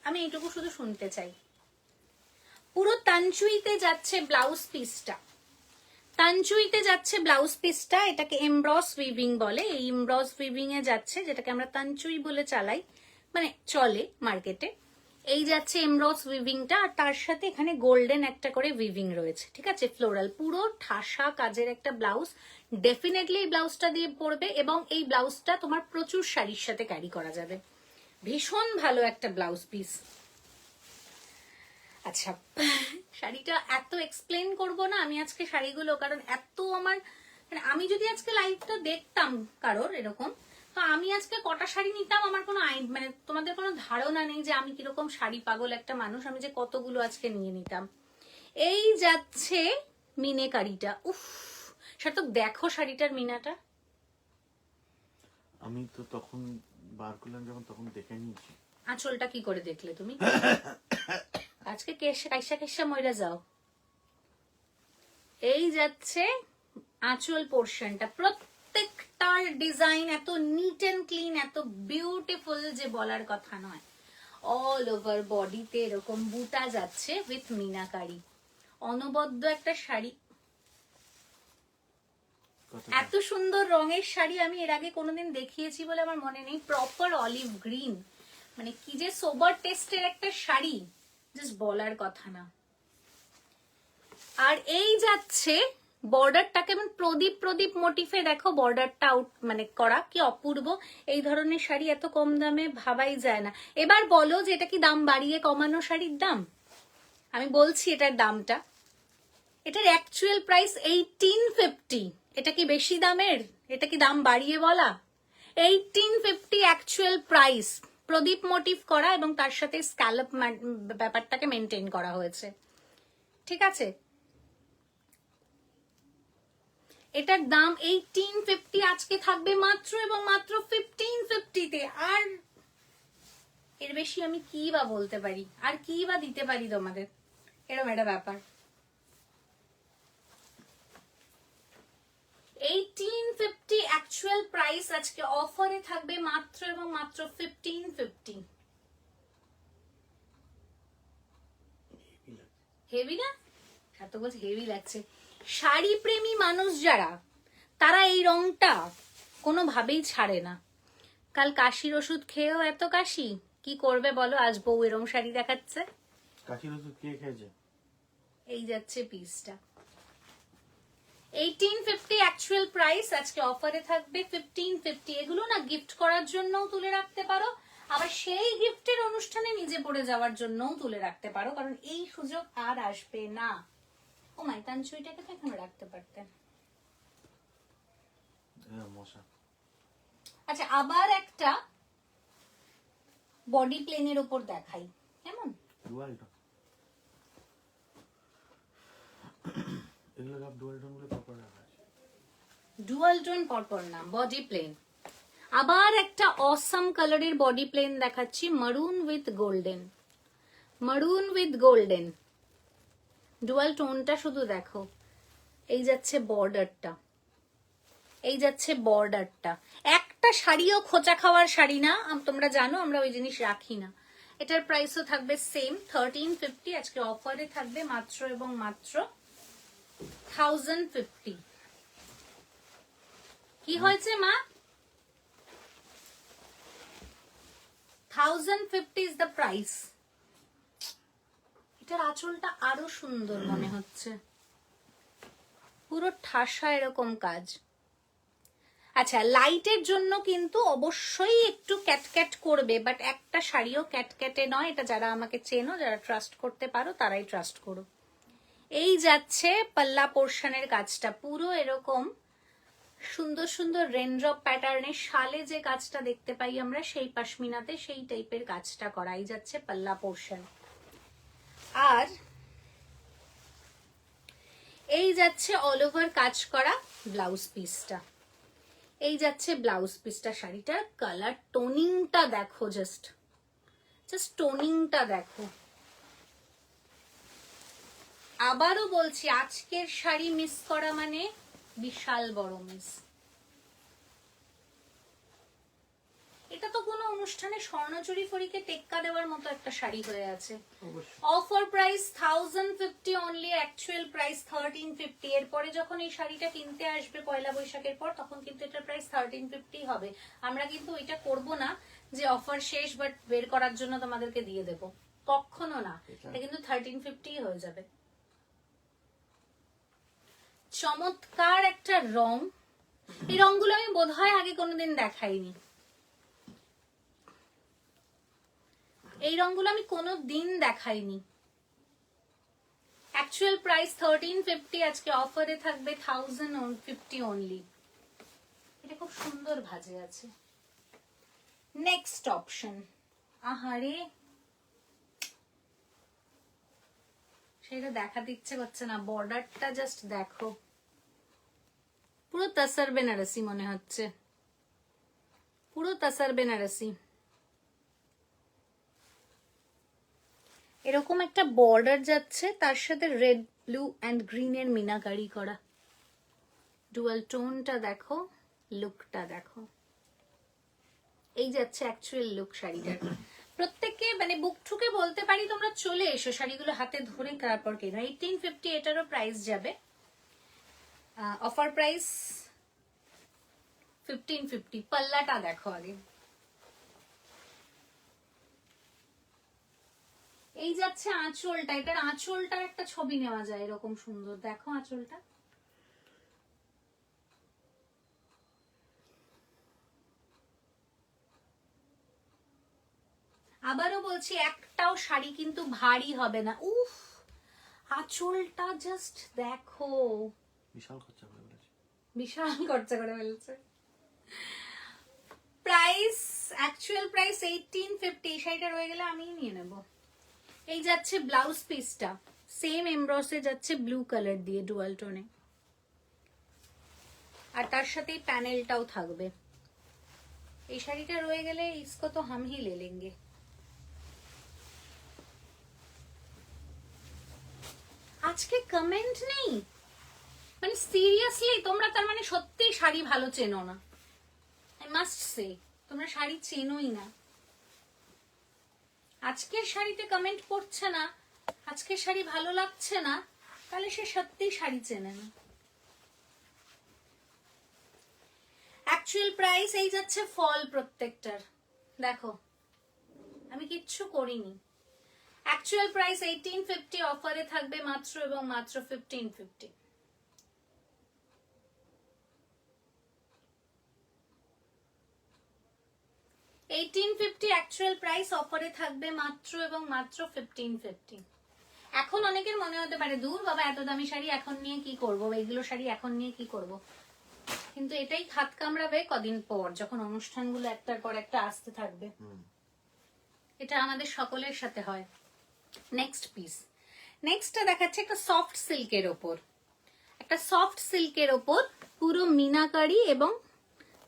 আমি এইটুকু শুধু শুনতে চাই। পুরো তানচুইতে যাচ্ছে ব্লাউজ পিসটা, তানচুইতে যাচ্ছে ব্লাউজ পিসটা, এটাকে এমব্রস উইভিং বলে, এই এমব্রস উইভিং এ যাচ্ছে, যেটাকে আমরা তানচুই বলে চালাই, মানে চলে মার্কেটে। এই যাচ্ছে এমব্রস উইভিংটা, আর তার সাথে এখানে গোল্ডেন একটা করে উইভিং রয়েছে, ঠিক আছে, ফ্লোরাল, পুরো ঠাসা কাজের একটা ব্লাউজ। ডেফিনেটলি এই ব্লাউজটা দিয়ে পরবে, এবং এই ব্লাউজটা তোমার প্রচুর শাড়ির সাথে ক্যারি করা যাবে, ভীষণ ভালো একটা ব্লাউজ পিস। আচ্ছা, শাড়িটা এত এক্সপ্লেন করব না আমি আজকে শাড়িগুলো, কারণ এত আমার, মানে আমি যদি আজকে লাইভটা দেখতাম কারোর এরকম, তো আমি আজকে কটা শাড়ি নিতাম আমার কোনো মানে তোমাদের কোনো ধারণা নেই যে আমি কিরকম শাড়ি পাগল একটা মানুষ, আমি যে কতগুলো আজকে নিয়ে নিতাম। এই যাচ্ছে মিনেকারিটা, উফ সার্থক দেখো শাড়িটার মিনাটা। আমি তো তখন বার করলাম যখন, তখন দেখে নিয়েছি। আঁচলটা কি করে দেখলে তুমি? আজকে কাইসা কাইসা মইরা যাও। এই যাচ্ছে আঁচল পোর্শনটা, প্রত্যেকটার ডিজাইন এত নিট এন্ড ক্লিন, এত বিউটিফুল যে বলার কথা নয়। অল ওভার বডিতে এরকম বুটা যাচ্ছে উইথ মিনাকারি, অনবদ্য একটা শাড়ি। এত সুন্দর রঙের শাড়ি আমি এর আগে কোনোদিন দেখিয়েছি বলে আমার মনে নেই। প্রপার অলিভ গ্রিন, মানে কি যে সোবার টেস্টের একটা শাড়ি, জাস্ট বলার কথা না। আর এই যাচ্ছে বর্ডারটাকে, মানে প্রদীপ প্রদীপ মোটিফে দেখো বর্ডারটা আউট মানে করা, কি অপূর্ব। এই ধরনের শাড়ি এত কম দামে ভাবাই যায় না। এবার বলো যে এটা কি দাম বাড়িয়ে কমানো শাড়ির দাম? আমি বলছি এটার দামটা, এটার অ্যাকচুয়াল প্রাইস 1850। এটা কি বেশি দামের? এটা কি দাম বাড়িয়ে বলা? 1850 অ্যাকচুয়াল প্রাইস, প্রদীপ মোটিভ করা এবং তার সাথে স্ক্যালপ ব্যাপারটাকে মেনটেন করা হয়েছে, ঠিক আছে। এটার দাম 1850, আজকে থাকবে মাত্র এবং মাত্র 1550-তে। আর এর বেশি আমি কি বা বলতে পারি, আর কি বা দিতে পারি তোমাদের, এরকম একটা ব্যাপার। 1850 অ্যাকচুয়াল প্রাইস, আজকে অফারে থাকবে মাত্র এবং মাত্র 1550। হেভি না? এত বলছে হেভি লাগছে। শাড়ি প্রেমী মানুষ যারা, তারা এই রংটা কোনোভাবেই ছাড়ে না। কাল কাশির ওষুধ খেয়েও এত কাশি, কি করবে বলো? আজ বউ এরম শাড়ি দেখাচ্ছে। কাশির ওষুধ কে খেয়েছে? এই যাচ্ছে পিসটা, 1850 অ্যাকচুয়াল প্রাইস, আজকে অফারে থাকবে 1550। এগুলো না গিফট করার জন্য তুলে রাখতে পারো, আবার সেই গিফটের অনুষ্ঠানে নিজে পরে যাওয়ার জন্যও তুলে রাখতে পারো, কারণ এই সুযোগ আর আসবে না। ও মাই, তানচুইটাকে তো এখানে রাখতে পারতেন। মশা। আচ্ছা, আবার একটা বডি প্লেনের উপর দেখাই, কেমন? ডুয়াল টোন, এগুলো সব ডুয়াল টোন গুলো পরপর রাখা আছে। ডুয়াল টোন পরপর না, বডি প্লেন। আবার একটা অসাম কালারের বডি প্লেন দেখাচ্ছি, মারুন উইথ গোল্ডেন। মারুন উইথ গোল্ডেন, ডুয়াল টোনটা শুধু দেখো। এই যাচ্ছে বর্ডারটা, এই যাচ্ছে বর্ডারটা। একটা শাড়িও খোঁচা খাওয়ার শাড়ি না, তোমরা জানো আমরা ওই জিনিস রাখি না। এটার প্রাইসও থাকবে সেম 1350, আজকে অফারে থাকবে মাত্র এবং মাত্র 1050। কি হয়েছে মা? 1050 is the price. এটার আঁচলটা আরো সুন্দর মনে হচ্ছে, পুরো ঠাসা এরকম কাজ। আচ্ছা, লাইটের জন্য কিন্তু অবশ্যই একটু ক্যাটক্যাট করবে, বাট একটা শাড়িও ক্যাটক্যাটে নয়। এটা যারা আমাকে চেনো, যারা ট্রাস্ট করতে পারো, তারাই ট্রাস্ট করো। এই যাচ্ছে পাল্লা পোর্শনের কাজটা, পুরো এরকম সুন্দর সুন্দর রেনড্রপ প্যাটার্নের শালে যে কাজটা দেখতে পাই আমরা, সেই পশমিনাতে সেই টাইপের কাজটা করাই যাচ্ছে পাল্লা পোর্শন। আর এই যাচ্ছে অল ওভার কাজ করা ব্লাউজ পিসটা। এই যাচ্ছে ব্লাউজ পিসটা। শাড়িটার কালার টোনিংটা দেখো, জাস্ট টোনিংটা দেখো। আবারও বলছি, আজকের শাড়ি মিস করা মানে বিশাল বড় মিস। এটা তো কোনো অনুষ্ঠানে স্বর্ণচুরি ফরিকে টেক্কা দেওয়ার মতো একটা শাড়ি হয়ে আছে। Offer price 1050 only, actual price 1350। এরপরে যখন এই শাড়িটা কিনতে আসবে পয়লা বৈশাখের পর, তখন কিন্তু এটার প্রাইস 1350 হবে। আমরা কিন্তু ওইটা করব না যে অফার শেষ বাট বের করার জন্য তোমাদেরকে দিয়ে দেব, কখনো না। এটা কিন্তু 1350 হয়ে যাবে। চমৎকার একটা রং। এই রংগুলো আমি বোধহয় আগে কোনোদিন দেখাইনি। এই রংগুলো আমি কোনোদিন দেখাইনি। অ্যাকচুয়াল প্রাইস 1350, আজকে অফারে থাকবে 1050 অনলি। এটা খুব সুন্দর ভাজে আছে। নেক্সট অপশন, আহারে সেটা দেখাতে ইচ্ছে করছে না, বর্ডারটা জাস্ট দেখো, পুরো তাসার বেনারসি মনে হচ্ছে, পুরো তাসার বেনারসি। এরকম একটা বর্ডার যাচ্ছে, তার সাথে রেড ব্লু অ্যান্ড গ্রিন এর মিনাকারি করা। ডুয়াল টোনটা দেখো, লুকটা দেখো। এই যাচ্ছে অ্যাকচুয়াল লুক শাড়িটার। প্রত্যেককে মানে বুক ঠুকে বলতে পারি, তোমরা চলে এসো শাড়িগুলো হাতে ধরে তারপর কেনো। 1850 এটারও প্রাইস যাবে। Offer price 1550। পাল্লাটা দেখো আগে। এই যাচ্ছে আঁচলটা, এটার আঁচলটার একটা ছবি নেওয়া যায় এরকম সুন্দর, দেখো আঁচলটা। আবারও বলছি, একটাও শাড়ি কিন্তু ভারী হবে না। উফ, আঁচলটা জাস্ট দেখো, বিশাল খরচা করে ফেলেছে, বিশাল খরচা করে ফেলেছে। Price, actual price 1850। এই শাড়িটা রয়ে গেলে আমিই নিয়ে নেব। এই যাচ্ছে ব্লাউজ পিসটা, সেম এমব্রসে যাচ্ছে ব্লু কালার দিয়ে ডুয়াল টোনে, আর তার সাথেই প্যানেলটাও থাকবে। এই শাড়িটা রয়ে গেলে ইসকো তো হাম হি লে লেঙ্গে। আজকে কমেন্ট নেই, মানে সিরিয়াসলি তোমরা তার মানে সত্যি শাড়ি ভালো চেনো না। আই মাস্ট সে, তোমরা শাড়ি চেনোই না। আজকের শাড়িতে কমেন্ট করছে না, আজকের শাড়ি ভালো লাগছে না, তাহলে সে সত্যি শাড়ি চেনে না। অ্যাকচুয়াল প্রাইস এই যাচ্ছে ফল প্রত্যেকটার, দেখো আমি কিচ্ছু করিনি। অ্যাকচুয়াল প্রাইস 1850, অফারে থাকবে মাত্র এবং মাত্র 1550। 1850 অ্যাকচুয়াল প্রাইস, অফারে থাকবে মাত্র এবং মাত্র 1550। এখন অনেকের মনে হতে পারে দূর বাবা এত দামি শাড়ি এখন নিয়ে কি করব, এইগুলো শাড়ি এখন নিয়ে কি করব, কিন্তু এটাই খাত কামড়াবে কদিন পর যখন অনুষ্ঠানগুলো একটার পর একটা আসতে থাকবে। এটা আমাদের সকলের সাথে হয়। নেক্সট পিস, নেক্সটটা দেখাচ্ছে একটা সফট সিল্কের ওপর, একটা সফট সিল্কের ওপর পুরো মিনাকারি এবং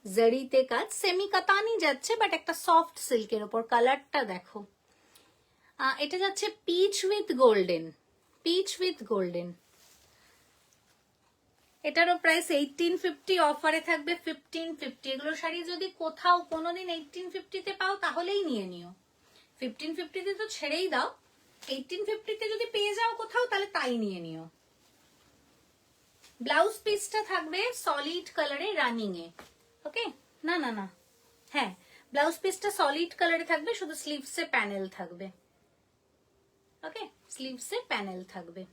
জরিতে কাজ, সেমি কাতানি যাচ্ছে বাট একটা সফট সিল্কের ওপর। কালারটা দেখো, এটা যাচ্ছে peach with golden, peach with golden. এটারও প্রাইস 1850, অফারে থাকবে 1550। এগুলো শাড়ি যদি কোথাও কোনোদিন 1850 পাও তাহলেই নিয়ে নিও, 1550 তো ছেড়েই দাও, 1850 যদি পেয়ে যাও কোথাও তাহলে তাই নিয়ে নিও। ব্লাউজ পিসটা থাকবে সলিড কালারে রানিং এ, ওকে, না না না, হ্যাঁ ব্লাউজ পিসটা সলিড কালারে থাকবে, শুধু স্লিভসে প্যানেল থাকবে, ওকে, স্লিভসে প্যানেল থাকবে।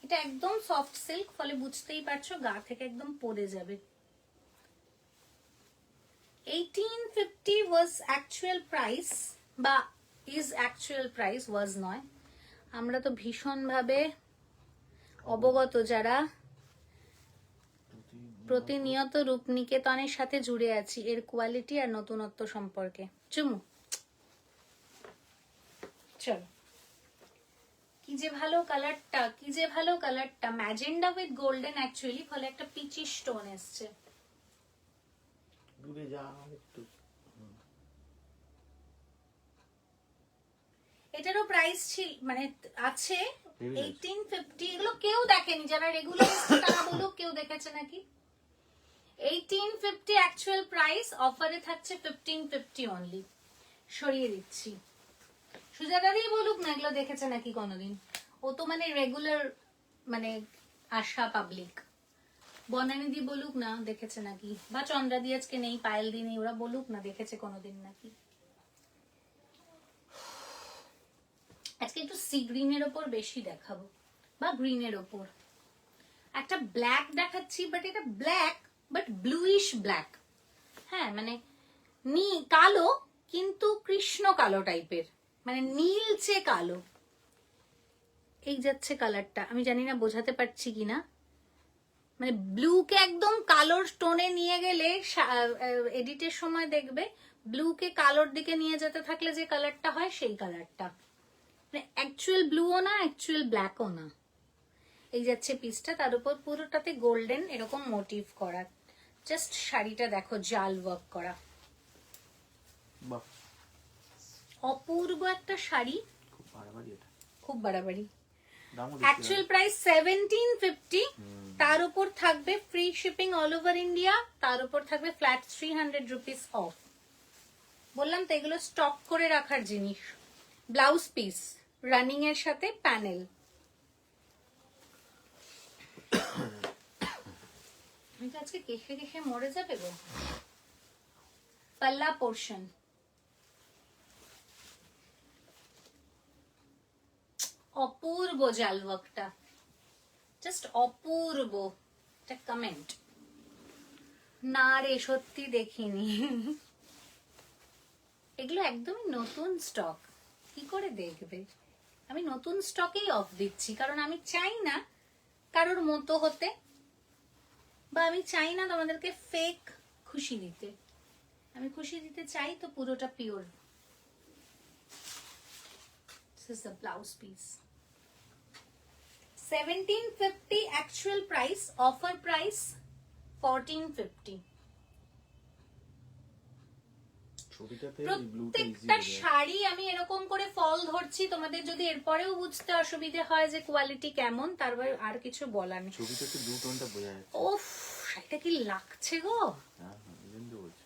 এটা একদম সফট সিল্ক, ফলে বুঝতেই পারছো গা থেকে একদম পড়ে যাবে। 1850 was actual price, বা is actual price, was নয়, আমরা তো ভীষণ ভাবে অবগত যারা প্রতিনিয়ত রূপনিকেতনের সাথে জুড়ে আছি এর কোয়ালিটি আর নতুনত্ব সম্পর্কে। চুমু, চলো, কি যে ভালো কালারটা, কি যে ভালো কালারটা, ম্যাজেন্ডা উইথ গোল্ডেন অ্যাকচুয়ালি, ফলে একটা পিচি স্টোন এসছে। দূরে যা একটু। এটারও প্রাইস ছিল মানে আছে 1850। এগুলো কেউ দেখেনি, যারা রেগুলার তারা বলুক কেউ দেখেছে নাকি। 1850 অ্যাকচুয়াল প্রাইস, অফারে থাকছে 1550 অনলি। সরিয়ে দিচ্ছি, সুজাতাদি বলুক না এগুলো দেখেছে নাকি কোনোদিন, ও তো মানে রেগুলার মানে আশা পাবলিক। বনানিদি বলুক না দেখেছে নাকি, বা চন্দ্রাদি আজকে নেই, পায়েল দি নেই, ওরা বলুক না দেখেছে কোনোদিন নাকি। আজকে একটু সি গ্রিনের ওপর বেশি দেখাবো, বা গ্রিনের ওপর একটা ব্ল্যাক দেখাচ্ছি, বাট এটা ব্ল্যাক বাট ব্লুইশ ব্ল্যাক, হ্যাঁ মানে কালো কিন্তু কৃষ্ণ কালো টাইপের, মানে নীলচে কালো। এই যাচ্ছে কালারটা, আমি জানি না বোঝাতে পারছি কিনা, মানে ব্লুকে একদম কালোর টোনে নিয়ে গেলে এডিটের সময় দেখবে ব্লুকে কালোর দিকে নিয়ে যেতে থাকলে যে কালারটা হয় সেই কালারটা, মানে অ্যাকচুয়াল ব্লুও না অ্যাকচুয়াল ব্ল্যাকও না। এই যাচ্ছে পিসটা, তার উপর পুরোটাতে গোল্ডেন এরকম মোটিভ করা, জাস্ট শাড়িটা দেখো জাল ওয়ার্ক করা, বাহ, অপূর্ব একটা শাড়ি, খুব বাড়াবাড়ি এটা, খুব বাড়াবাড়ি। দামও অ্যাকচুয়াল প্রাইস 1750, তার উপর থাকবে free shipping all over India, তার উপর থাকবে ফ্ল্যাট 300 রুপিস অফ। বললাম তো এগুলো স্টক করে রাখার জিনিস। ব্লাউজ পিস রানিং এর সাথে প্যানেল। আমি তো আজকে কেশে কেশে মরে যাবে গো। পাল্লা পোর্শন, অপূর্ব জালওয়ার্কটা, জাস্ট অপূর্ব। একটা কমেন্ট, না রে সত্যি দেখিনি, এগুলো একদমই নতুন স্টক, কি করে দেখবে? আমি নতুন স্টকেই অফ দিচ্ছি, কারণ আমি চাই না কারোর মতো হতে, বা আমি চাই না তোমাদেরকে ফেক খুশি দিতে, আমি খুশি দিতে চাই তো পুরোটা pure. This is the blouse piece. 1750 actual price, offer price 1450। ছবিটাতে প্রত্যেকটা শাড়ি আমি এরকম করে ফল ধরছি, তোমাদের যদি এরপরেও বুঝতে অসুবিধে হয় যে কোয়ালিটি কেমন, তারপর আর কিছু বলার নেই। ছবিটাতে ব্লু টোনটা বোঝা যাচ্ছে। ওফ, শাড়িটা কি লাগছে গো। হ্যাঁ কিন্তু বলছি,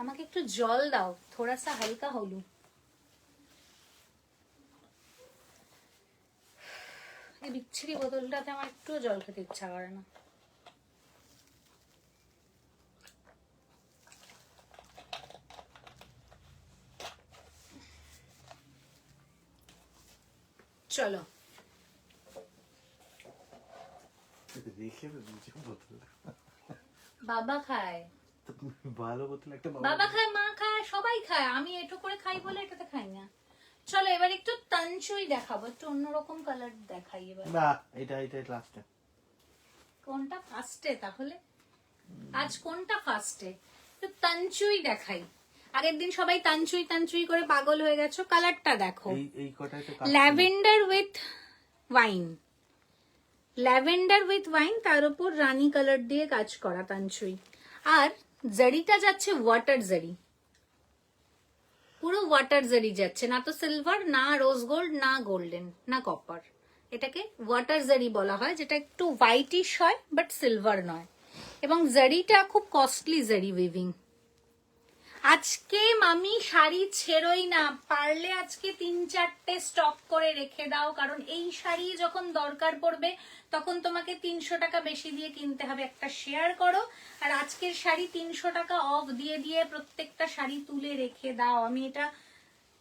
আমাকে একটু জল দাও, থোড়া সা হালকা হলু। এই বিচ্ছিরি বোতলটাতে আমার একটু জল খেতে ইচ্ছা করে না। চলো, রেখে দিয়েছে বোতল। বাবা খায়, তো ভালো বোতল একটা বাবা খায়, মা খায়, সবাই খায়, আমি এটো করে খাই বলে এটাতে খাই না। চলো এবার একটু তানচুই দেখাবো, একটু অন্যরকম কালার দেখাই এবার। না এটা লাস্টে। কোনটা ফার্স্টে তাহলে? আজ কোনটা ফার্স্টে? একটু তানচুই দেখাই। আগের দিন সবাই তানচুই তানচুই করে পাগল হয়ে গেছো, কালারটা দেখো। এই কটাই তো lavender with wine, lavender with wine, তার উপর রানী কালার দিয়ে কাজ করা তানচুই। আর জারিটা যাচ্ছে ওয়াটার জারি, পুরো ওয়াটার জারি যাচ্ছে, না তো সিলভার, না রোজ গোল্ড, না গোল্ডেন, না কপার। এটাকে ওয়াটার জারি বলা হয়, যেটা একটু হোয়াইটিশ হয় বাট সিলভার নয়। এবং জারিটা খুব কস্টলি জারি উইভিং। আজকে মামি শাড়ি ছেড়োই না, পারলে আজকে 3-4টে স্টক করে রেখে দাও, কারণ এই শাড়ি যখন দরকার পড়বে তখন তোমাকে 300 টাকা বেশি দিয়ে কিনতে হবে। একটা শেয়ার করো, আর আজকের শাড়ি 300 টাকা অফ দিয়ে দিয়ে প্রত্যেকটা শাড়ি তুলে রেখে দাও। আমি এটা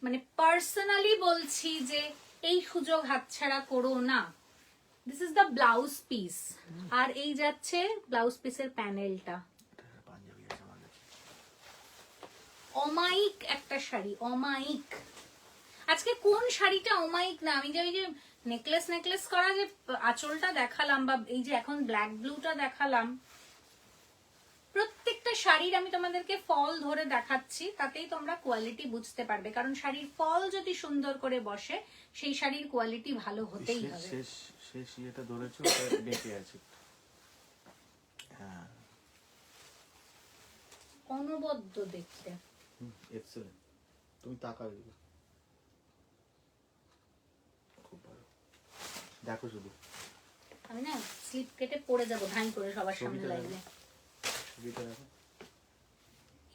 মানে পার্সোনালি বলছি যে এই সুযোগ হাতছাড়া করো না। This is the blouse piece, আর এই যাচ্ছে ব্লাউজ পিসের প্যানেলটা। পাঞ্জাবি আছে আমার কাছে। অমায়িক একটা শাড়ি, অমায়িক। আজকে কোন শাড়িটা অমায়িক না? আমি যে ওই যে নেকলেস নেকলেস করা যে আঁচলটা দেখালাম, বা এই যে এখন ব্ল্যাক ব্লুটা দেখালাম, প্রত্যেকটা শাড়ির আমি তোমাদেরকে ফল ধরে দেখাচ্ছি, তাতেই তোমরা কোয়ালিটি বুঝতে পারবে। কারণ শাড়ির ফল যদি সুন্দর করে বসে, সেই শাড়ির কোয়ালিটি ভালো হতেই হবে। শেষ ইয়েটা ধরেছো, ওটা বেঁকে আছে। হ্যাঁ অনবদ্য দেখতে। এক্সেলেন্ট। তুমি তাকাও দিবে, খুব ভালো। দেখো শুধু আমি না স্লিপ কেটে পড়ে যাবো ধাই করে সবার সামনে ছবিটা লাগবে। ছবিটা দেখো।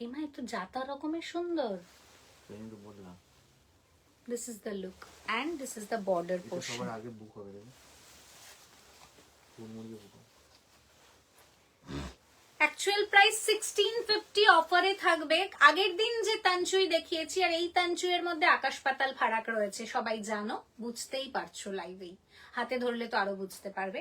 এমা একটু জাতা রকমের সুন্দর। আমি তো বললাম This is the look and this is the border এটা portion. সবার আগে বুক হবে, দেখো মুরগি বুক হবে। অ্যাকচুয়াল প্রাইস 1650 অফারে থাকবে। আগের দিন যে তানচুই দেখিয়েছি আর এই তানচুইয়ের মধ্যে আকাশ পাতাল ফারাক রয়েছে, সবাই জানো, বুঝতেই পারছো লাইভেই, হাতে ধরলে তো আরো বুঝতে পারবে।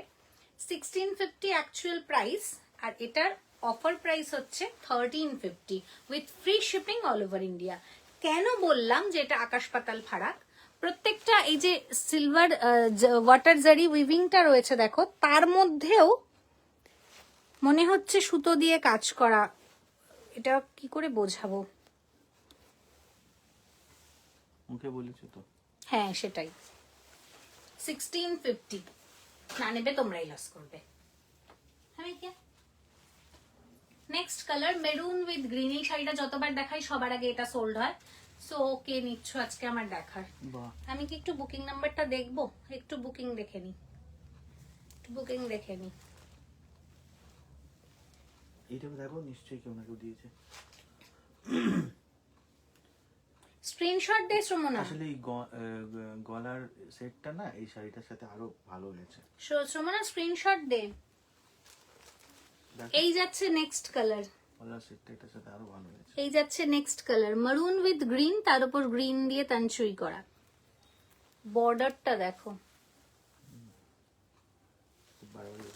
1650 অ্যাকচুয়াল প্রাইস, আর এটার অফার প্রাইস হচ্ছে 1350 with free shipping all over India. কেন বললাম যে এটা আকাশ পাতাল ফারাক? প্রত্যেকটা এই যে সিলভার ওয়াটার জারি উইভিংটা রয়েছে দেখো, তার মধ্যেও মনে হচ্ছে সুতো দিয়ে কাজ করা। এটা কি করে বোঝাবো? মুখে বলেছো তো। হ্যাঁ সেটাই। 1650 না নেবে তোমরাই লস করবে। আমি কি next colour maroon with green. এই শাড়িটা যতবার দেখাই সবার আগে এটা সোল্ড হয়। সো ওকে নিচ্ছ আজকে আমার দেখার। বাহ, আমি কি একটু বুকিং নাম্বারটা দেখবো? একটু বুকিং দেখে নি, একটু বুকিং দেখে নি। এইটা দেখো, নিশ্চয়ই কেউ না কেউ দিয়েছে। স্ক্রিনশট দে শ্রমনা। আসলে এই গলার সেটটা না এই শাড়িটার সাথে আরো ভালো হয়েছে। শ্রমনা স্ক্রিনশট দে। দেখো এই যাচ্ছে নেক্সট কালার, গলার সেটটা এটার সাথে আরো ভালো হয়েছে। এই যাচ্ছে নেক্সট কালার মারুন উইথ গ্রিন, তার উপর গ্রিন দিয়ে তানচুই করা। বর্ডারটা দেখো, খুব বাড়াবাড়ি।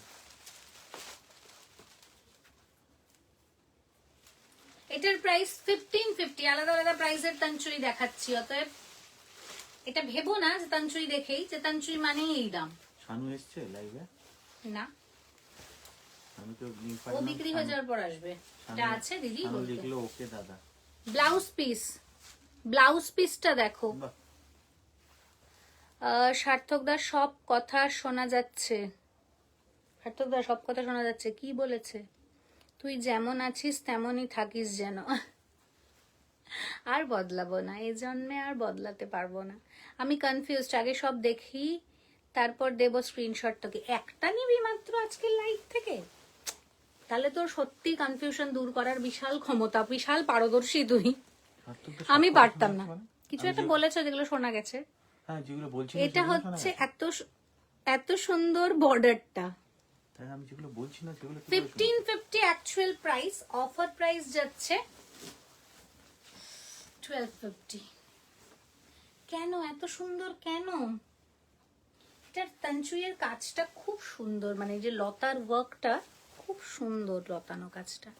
এটার প্রাইস 1550। আলাদা আলাদা প্রাইসের তানচুই দেখাচ্ছি, অতএব এটা ভেবো না যে তানচুই দেখেই যে তানচুই মানেই এই দাম। শানু এসছে লাইভে? না, আমি তো লিংক ও পাঠালাম। বিক্রি হয়ে যাওয়ার পর আসবে। এটা আছে দিদি শানু বলতে। লিখলো ওকে দাদা। ব্লাউজ পিস, ব্লাউজ পিসটা দেখো। বাহ, সার্থকদার সব কথা শোনা যাচ্ছে। সার্থকদার সব কথা শোনা যাচ্ছে, কি বলেছে? তুই যেমন আছিস তেমনই থাকিস যেন। আর বদলাবো না, এই জন্মে আর বদলাতে পারবো না। আমি কনফিউজড, আগে সব দেখি তারপর দেব স্ক্রিনশট। তোকে একটা নিবি মাত্র আজকের লাইভ থেকে? তাহলে তোর সত্যি কনফিউশন দূর করার বিশাল ক্ষমতা, বিশাল পারদর্শী তুই। সার্থক তো আমি সব পারতাম কথা না। শোনাচ্ছে মানে? কিছু একটা বলেছে যেগুলো শোনা গেছে। হ্যাঁ যেগুলো বলছি এটা হচ্ছে এত সুন্দর বর্ডারটা। তাই আমি যেগুলো বলছি না সেগুলো 1550 অ্যাকচুয়াল প্রাইস, অফার প্রাইস যাচ্ছে 1250। কেন এত সুন্দর? কেন এটার তানচুইয়ের কাজটা খুব সুন্দর, মানে এই যে লতার ওয়ার্কটা খুব সুন্দর, লতানো কাজটা।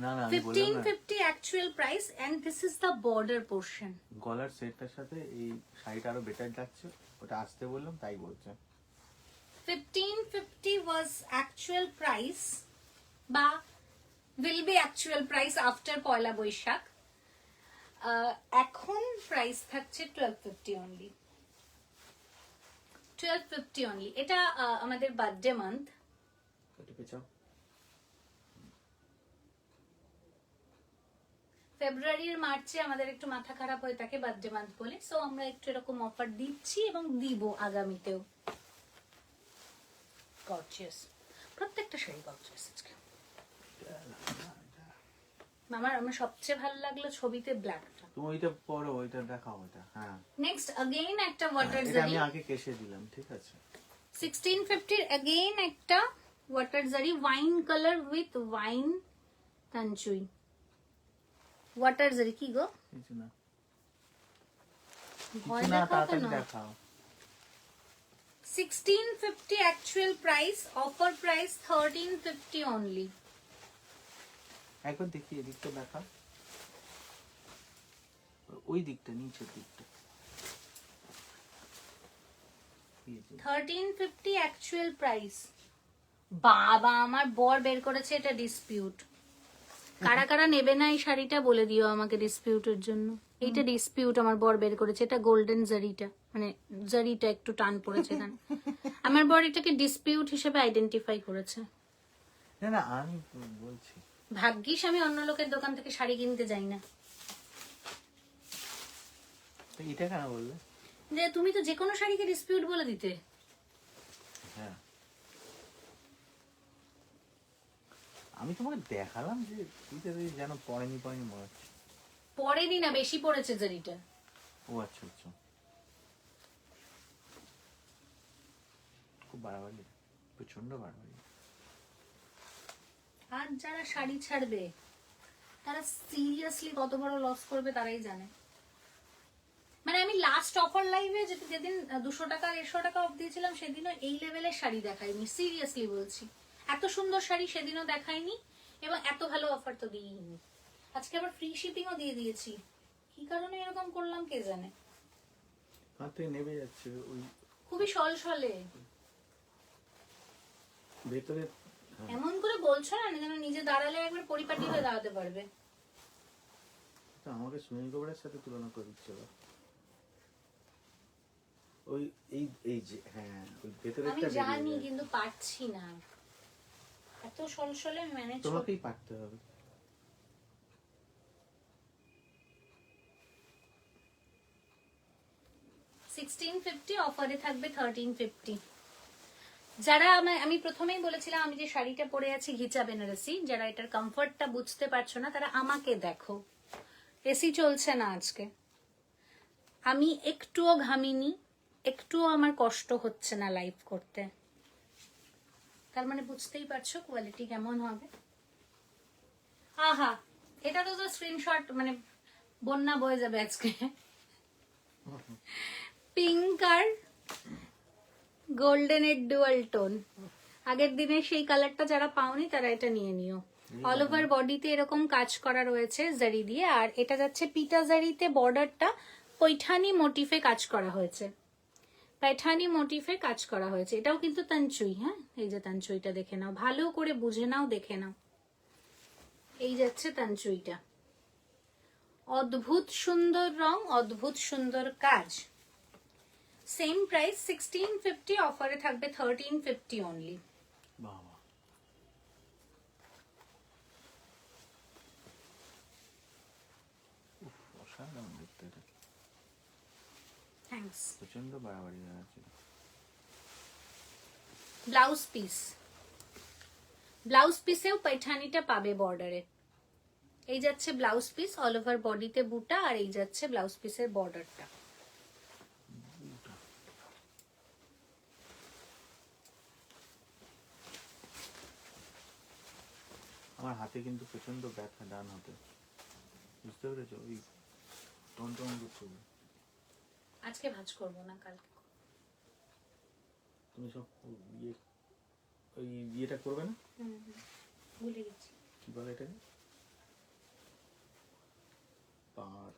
না না আমি বললাম না 1550 actual price and this is the border portion. গলার সেটটার সাথে এই শাড়িটা আরো বেটার লাগছে, ওটা আসতে বললাম তাই বলছে। 1550 was actual price বা will be actual price after পয়লা বৈশাখ। এখন প্রাইস থাকছে 1250 only, 1250 only। এটা আমাদের বার্থডে মান্থ, কেটে পেছাও। ফেব্রুয়ারি আর মার্চে আমাদের একটু মাথা খারাপ হয়ে থাকে বার্থডে মান্থ বলে, সো আমরা একটু এরকম অফার দিচ্ছি এবং দিব আগামীতেও। গর্জিয়াস, প্রত্যেকটা শাড়ি গর্জিয়াস আজকে। আমার সবচেয়ে ভালো লাগলো ছবিতে ব্ল্যাকটা। তুমি ওইটা পরো, ওইটা দেখাও ওইটা। হ্যাঁ নেক্সট अगेन একটা ওয়াটার এটা জারি, আমি আগে কেশে দিলাম, ঠিক আছে। 1650 এর अगेन একটা water zari, wine colour with wine tanchoi. Water zari কি গো, কিছু না ভয় কিছু না, দেখাও তাড়াতাড়ি কেন? দেখাও। 1650 actual price, offer price 1350 only. একবার দেখি এদিকটা দেখা, ওই দিকটা নিচের দিকটা। 1350 অ্যাকচুয়াল প্রাইস। বাবা আমার বর বের করেছে এটা ডিসপিউট। কারা কারা নেবে না এই শাড়িটা বলে দিও আমাকে ডিসপিউটের জন্য। এইটা ডিসপিউট আমার বর বের করেছে, এটা গোল্ডেন জারিটা, মানে জারিটা একটু টান পড়েছে এখানে। আমার বর এটাকে ডিসপিউট হিসেবে আইডেন্টিফাই করেছে। না না আমি বলছি, ভাগ্যিস আমি অন্য লোকের দোকান থেকে শাড়ি কিনতে যাই না। তো এটা কেন বললে? যে তুমি তো যে কোনো শাড়িকে ডিসপিউট বলে দিতে। হ্যাঁ আমি তোমাকে দেখালাম যে এটা যেন পড়েনি মনে হচ্ছে। পরেনি না, বেশি পড়েছে জারিটা। ও আচ্ছা আচ্ছা, খুব বাড়াবাড়ি, প্রচন্ড বাড়াবাড়ি। আর যারা শাড়ি ছাড়বে তারা সিরিয়াসলি কত বড় লস করবে তারাই জানে। মানে আমি লাস্ট অফার লাইভে যেদিন 200 টাকা 150 টাকা অফ দিয়েছিলাম সেদিনও এই লেভেলের শাড়ি দেখাইনি, সিরিয়াসলি বলছি। এত সুন্দর শাড়ি সেদিনও দেখাইনি এবং এত ভালো অফার তো দিইনি। আজকে আবার ফ্রি শিপিংও দিয়ে দিয়েছি, কি কারণে এরকম করলাম কে জানে। হাত থেকে নেবে যাচ্ছে ওই খুবই সলসলে। ভেতরে। এমন করে বলছো না যেন নিজে দাঁড়ালে একবার পরিপাটি হয়ে দাঁড়াতে পারবে। তো আমাকে সুনীল কবিরের সাথে তুলনা করে দিচ্ছে ওরা। ওই এই এই যে হ্যাঁ ওই ভেতরে আমি একটা জানি বেরিয়ে যায়। কিন্তু পারছি না, এত সলসলে ম্যানেজ করতে। তোমাকেই পারতে হবে। $1650 অফারে থাকবে 1350। যারা আমি প্রথমেই বলেছিলাম আমি যে শাড়িটা পরে আছি ঘিচা বেনারসি, যারা এটার কমফর্টটা বুঝতে পারছো না তারা আমাকে দেখো। এসি চলছে না আজকে, আমি একটুও ঘামিনি, একটুও আমার কষ্ট হচ্ছে না লাইভ করতে, তার মানে বুঝতেই পারছো কোয়ালিটি কেমন হবে। আহা, এটা তো স্ক্রিনশট, মানে বন্যা বয়ে যাবে আজকে। পিঙ্ক আর গোল্ডেনের ডুয়াল টোন, আগের দিনে সেই কালারটা যারা পাওনি তারা এটা নিয়ে নিও। অল ওভার বডিতে এরকম কাজ করা রয়েছে জারি দিয়ে, আর এটা যাচ্ছে পিটা জারিতে, বর্ডারটা পৈঠানি মোটিফে কাজ করা হয়েছে, পৈঠানি মোটিফে কাজ করা হয়েছে। এটাও কিন্তু তানচুই। হ্যাঁ এই যে তানচুইটা দেখে নাও, ভালো করে বুঝে নাও, দেখে নাও। এই যাচ্ছে তানচুইটা, অদ্ভুত সুন্দর রং, অদ্ভুত সুন্দর কাজ। সেম প্রাইস 1650, অফারে থাকবে 1350 অনলি। বাবা অসাধারণ দেখতে, এটা থ্যাঙ্কস। প্রচন্ড বাড়াবাড়ি হয়ে আছে। ব্লাউজ পিস, ব্লাউজ পিসেও পৈঠানিটা পাবে বর্ডারে। এই যাচ্ছে ব্লাউজ পিস, অল ওভার বডিতে বুটা, আর এই যাচ্ছে ব্লাউজ পিসের বর্ডারটা। আমার হাতে কিন্তু প্রচন্ড ব্যথা ডান হাতে, বুঝতে পেরেছো? ওই টন টন করছে। আজকে ভাঁজ করবো না, কালকে করবো। তুমি সব ইয়ে ওই ইয়েটা করবে না? ভুলে গেছি। কি বলে এটাকে? পার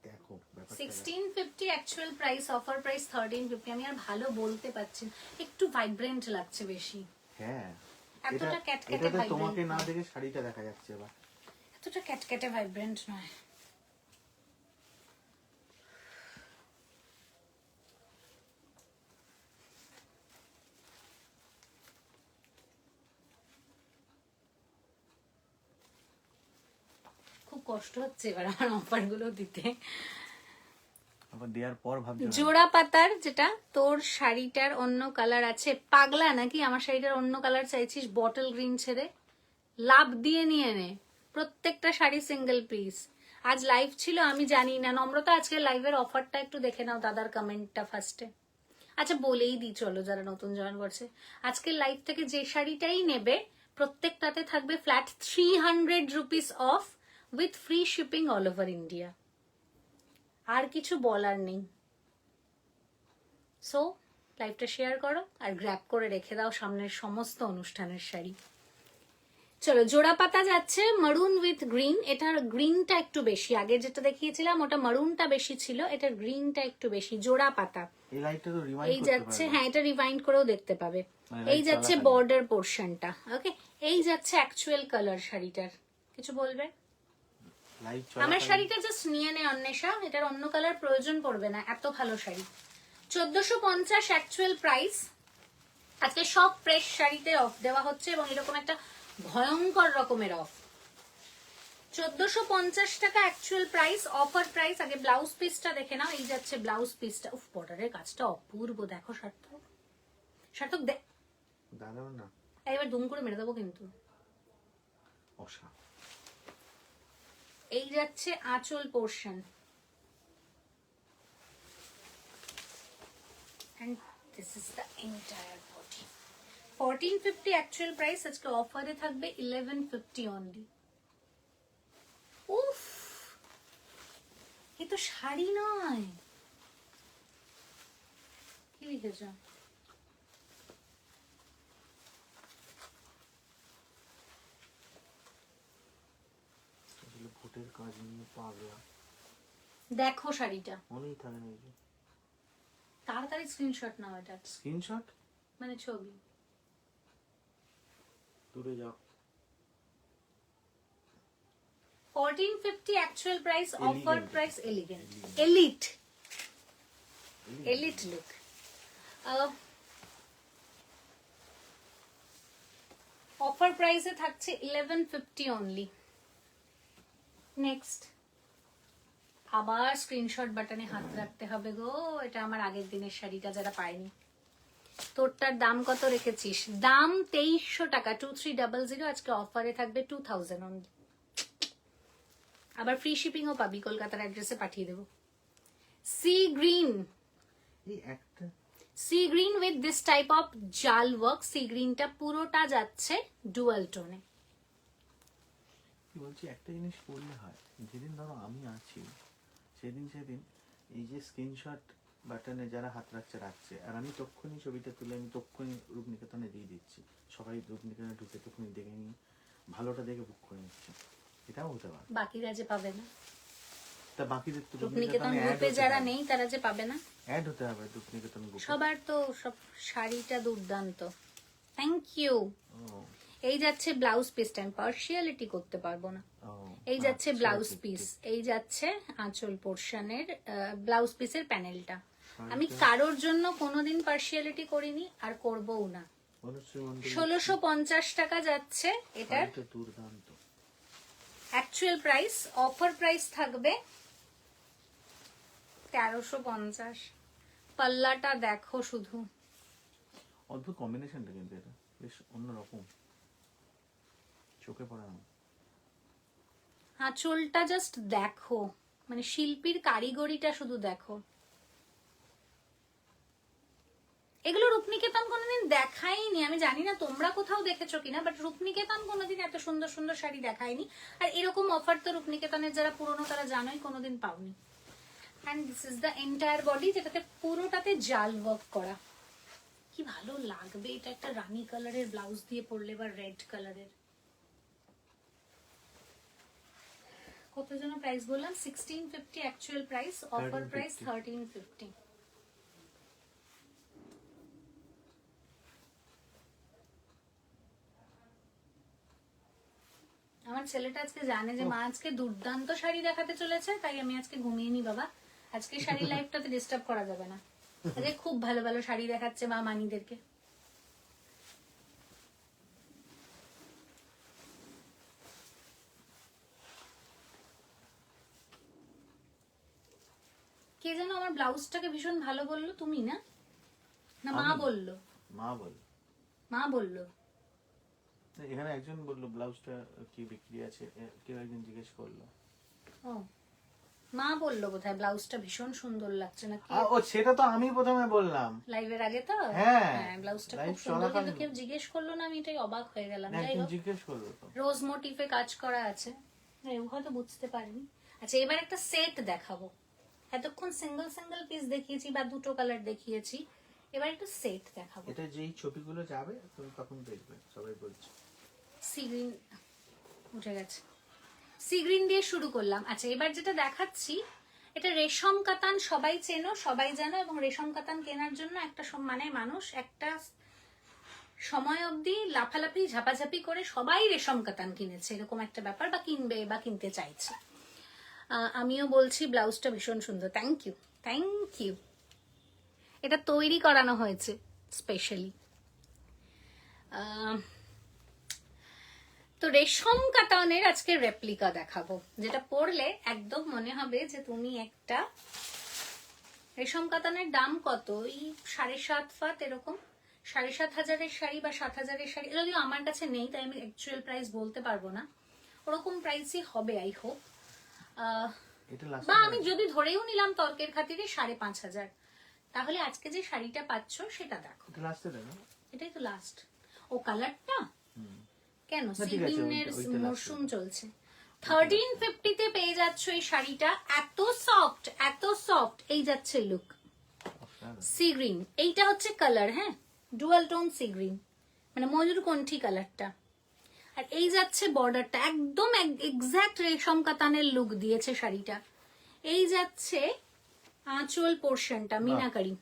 দেখো ব্যাপারটা 1650 অ্যাকচুয়াল প্রাইস, অফার প্রাইস 1350। আমি আর ভালো বলতে পারছি না, একটু ভাইব্রেন্ট লাগছে বেশি। হ্যাঁ, এতটা ক্যাটক্যাটে এটাতে ভাইব্রেন্ট তোমাকে না দেখে শাড়িটা দেখা যাচ্ছে এবার। এতটা ক্যাটক্যাটে ভাইব্রেন্ট নয়। খুব কষ্ট হচ্ছে এবার আমার অফার গুলো দিতে। আবার দেওয়ার পর ভাবছো না? জোড়া পাতার যেটা, তোর শাড়িটার অন্য কালার আছে, পাগলা নাকি? আমার শাড়িটার অন্য কালার চাইছিস? বটল গ্রিন ছেড়ে লাভ দিয়ে নিয়ে নে, প্রত্যেকটা শাড়ি সিঙ্গেল পিস। আজ লাইভ ছিল, আমি জানি না। নম্রতা, আজকে লাইভের অফারটা একটু দেখে নাও, দাদার কমেন্টটা ফার্স্টে। আচ্ছা বলেই দিই চলো, যারা নতুন জয়েন করছে, আজকের লাইভ থেকে যে শাড়িটাই নেবে প্রত্যেকটাতে থাকবে flat 300 rupees off with free shipping all over India. আর কিছু বলার নেই। সো লাইভটা শেয়ার করো আর গ্র্যাব করে রেখে দাও সামনের সমস্ত অনুষ্ঠানের শাড়ি। চলো, জোড়া পাতা যাচ্ছে মারুন উইথ গ্রিন। এটার গ্রিনটা একটু বেশি, আগে যেটা দেখিয়েছিলাম ওটা মারুনটা বেশি ছিল, এটার গ্রিনটা একটু বেশি। জোড়া পাতা এই লাইটটা তো রিমাইন্ড এই করতে যাচ্ছে, পারবে। হ্যাঁ এটা রিভাইন্ড করেও দেখতে পাবে। মানে এই light যাচ্ছে চলাকালীন। বর্ডার পোর্শনটা, ওকে। এই যাচ্ছে অ্যাকচুয়াল কালার শাড়িটার। কিছু বলবে? লাইট আমার চলাকালীন। শাড়িটা জাস্ট নিয়ে নে অন্বেষা, এটার অন্য কালার প্রয়োজন পড়বে না, এত ভালো শাড়ি। 1450 actual price. আজকে সব ফ্রেশ শাড়িতে অফ দেওয়া হচ্ছে এবং এরকম একটা ভয়ঙ্কর রকমের অফ। 1450 টাকা অ্যাকচুয়াল প্রাইস, অফার প্রাইস। আগে ব্লাউজ পিসটা দেখে নাও, এই যাচ্ছে ব্লাউজ পিসটা। উফ, বর্ডারের কাজটা অপূর্ব, দেখো। সার্থক, সার্থক দেখ, দাঁড়াও না, এবার দুম করে মেরে দেবো কিন্তু। অসা। এই যাচ্ছে আঁচল portion, and this is the entire body. 1450 actual price, আজকে অফারে থাকবে 1150 অনলি। উফ, এ তো শাড়ি নয়। কি লিখেছ? আসলে ভোটের কাজ নিয়ে পাগলা। দেখো শাড়িটা, মনেই থাকে না। এই যে তাড়াতাড়ি স্ক্রিনশট নাও এটা, স্ক্রিনশট, মানে ছবি। দূরে যাও। 1450 actual price, offer Elegant. Price elegant, elite, elite look. Offer প্রাইসে থাকছে 1150 অনলি। নেক্সট, আবার স্ক্রিনশট বাটনে হাত রাখতে হবে গো। এটা আমার আগের দিনের শাড়িটা, যারা পায়নি। তোরটার দাম কত রেখেছিস? দাম 2300 টাকা, 2300। আজকে অফারে থাকবে 2000 অনলি। আবার ফ্রি শিপিংও পাবি, কলকাতার অ্যাড্রেসে পাঠিয়ে দেবো। সি গ্রিন, এই একটা sea green with this type of জাল ওয়ার্ক। সি গ্রিনটা পুরোটা যাচ্ছে ডুয়াল টোনে। কি বলছি, একটা জিনিস করলে হয়, যেদিন ধরো আমি আছি সেদিন এই যে স্ক্রিনশট বাটনে যারা হাত রাখছে, আর আমি তক্ষুনি ছবিটা তুলে আমি তক্ষুনি রূপনিকেতনে দিয়ে দিচ্ছি। সবাই রূপনিকেতনে ঢুকে তক্ষুনি দেখে নিয়ে ভালোটা দেখে বুক করে নিচ্ছে। এটাও হতে পারে। বাকিরা যে পাবে না, তা বাকিদের তো রূপনিকেতন গ্রুপে যারা নেই তারা যে পাবে না। অ্যাড হতে হবে রূপনিকেতন গ্রুপে। সবার তো সব শাড়িটা দুর্দান্ত। Thank you. এই যাচ্ছে ব্লাউজ পিসটা, আমি পার্সিয়ালিটি করতে পারবো না। এই যাচ্ছে ব্লাউজ পিস, এই যাচ্ছে আঁচল পোর্শনের ব্লাউজ পিসের প্যানেলটা। আমি কারোর জন্য কোনোদিন পার্সিয়ালিটি করিনি আর করবও না। 1650 টাকা যাচ্ছে এটার দুর্দান্ত অ্যাকচুয়াল প্রাইস। অফার প্রাইস থাকবে 1350। পাল্লাটা দেখো শুধু, অদ্ভুত কম্বিনেশনটা, কিন্তু এটা বেশ অন্যরকম, চোখে পড়া না। আঁচলটা জাস্ট দেখো, মানে শিল্পীর কারিগরিটা শুধু দেখো। এগুলো রূপনিকেতন কোনোদিন দেখাইনি, আমি জানি না তোমরা কোথাও দেখেছো কিনা, বাট রূপনিকেতন কোনোদিন এত সুন্দর সুন্দর শাড়ি দেখায়নি। আর এরকম অফার তো রূপনিকেতনের যারা পুরনো তারা জানোই কোনোদিন পাওনি। And this is the entire body, যেটাতে পুরোটাতে জাল ওয়ার্ক করা। কি ভালো লাগবে এটা একটা রানী কালারের ব্লাউজ দিয়ে পরলে বা রেড কালারের। কত যেন প্রাইস বললাম? 1650 অ্যাকচুয়াল প্রাইস, অফার প্রাইস 1350। আমার ছেলেটা আজকে জানে যে মা আজকে দুর্দান্ত শাড়ি দেখাতে চলেছে, তাই আমি আজকে ঘুমিয়ে নি বাবা, আজকে শাড়ি লাইফটাতে ডিস্টার্ব করা যাবে না। আজকে খুব ভালো ভালো শাড়ি দেখাচ্ছে মা মানিদেরকে। কে যেন আমার ব্লাউজটাকে ভীষণ ভালো বললো, তুমি না? না মা আমি? বললো? মা বল। মা বললো। এখানে একজন বললো ব্লাউজটা কি বিক্রি আছে, কেউ একজন জিজ্ঞেস করলো। ও মা বললো বোধহয় ব্লাউজটা ভীষণ সুন্দর লাগছে নাকি। ও সেটা তো আমি প্রথমে বললাম লাইভের আগে তো। হ্যাঁ, ব্লাউজটা live খুব সুন্দর, কিন্তু চলাকালীন। কেউ জিজ্ঞেস করলো না, আমি এটাই অবাক হয়ে গেলাম। যাই একজন হোক, জিজ্ঞেস করলো তো। রোজ মোটিফে কাজ করা আছে, ও হয়তো বুঝতে পারিনি। আচ্ছা এবার একটা সেট দেখাবো। এতক্ষণ সিঙ্গেল সিঙ্গেল পিস দেখিয়েছি বা দুটো কালার দেখিয়েছি, এবার একটা সেট দেখাবো। এটা যেই ছবিগুলো যাবে তুমি তখন দেখবে সবাই বলছে। সি গ্রিন উঠে গেছে, সি গ্রিন দিয়ে শুরু করলাম। আচ্ছা এবার যেটা দেখাচ্ছি, এটা রেশম কাতান, সবাই চেনো সবাই জানো, এবং রেশম কাতান কেনার জন্য একটা মানে মানুষ একটা সময় অবধি লাফালাফি ঝাপাঝাপি করে সবাই রেশম কাতান কিনেছে, এরকম একটা ব্যাপার, বা কিনবে বা কিনতে চাইছে। আমিও বলছি ব্লাউজটা ভীষণ সুন্দর। Thank you, thank you. এটা তৈরি করানো হয়েছে স্পেশালি। তো রেশম কাতানের আজকে রেপ্লিকা দেখাবো, যেটা পরলে একদম মনে হবে যে তুমি একটা, রেশম কাতানের দাম কত, ওই 7.5 ফাত এরকম, 7,500 শাড়ি বা 7,000 শাড়ি, যদিও আমার কাছে নেই তাই আমি অ্যাকচুয়াল প্রাইস বলতে পারবো না, ওরকম প্রাইসই হবে আই হোপ। বা আমি যদি ধরেও নিলাম তর্কের খাতিরে 5,500, তাহলে আজকে যে শাড়িটা পাচ্ছ সেটা দেখো। এটাই তো লাস্ট। ও কালারটা কেন, সিভিনের মরশুম চলছে। 1350 তে পেয়ে যাচ্ছ এই শাড়িটা, এত সফট এত সফট। এই যাচ্ছে লুক, সি গ্রিন, এইটা হচ্ছে কালার, হ্যাঁ ডুয়াল টোন সি গ্রিন, মানে ময়ূরকণ্ঠী কালারটা। আর এই যাচ্ছে বর্ডারটা, একদম এক্সাক্ট রেশম কাতানের লুক দিয়েছে শাড়িটা। এই যাচ্ছে আঁচল পোর্শনটা মিনাকারি,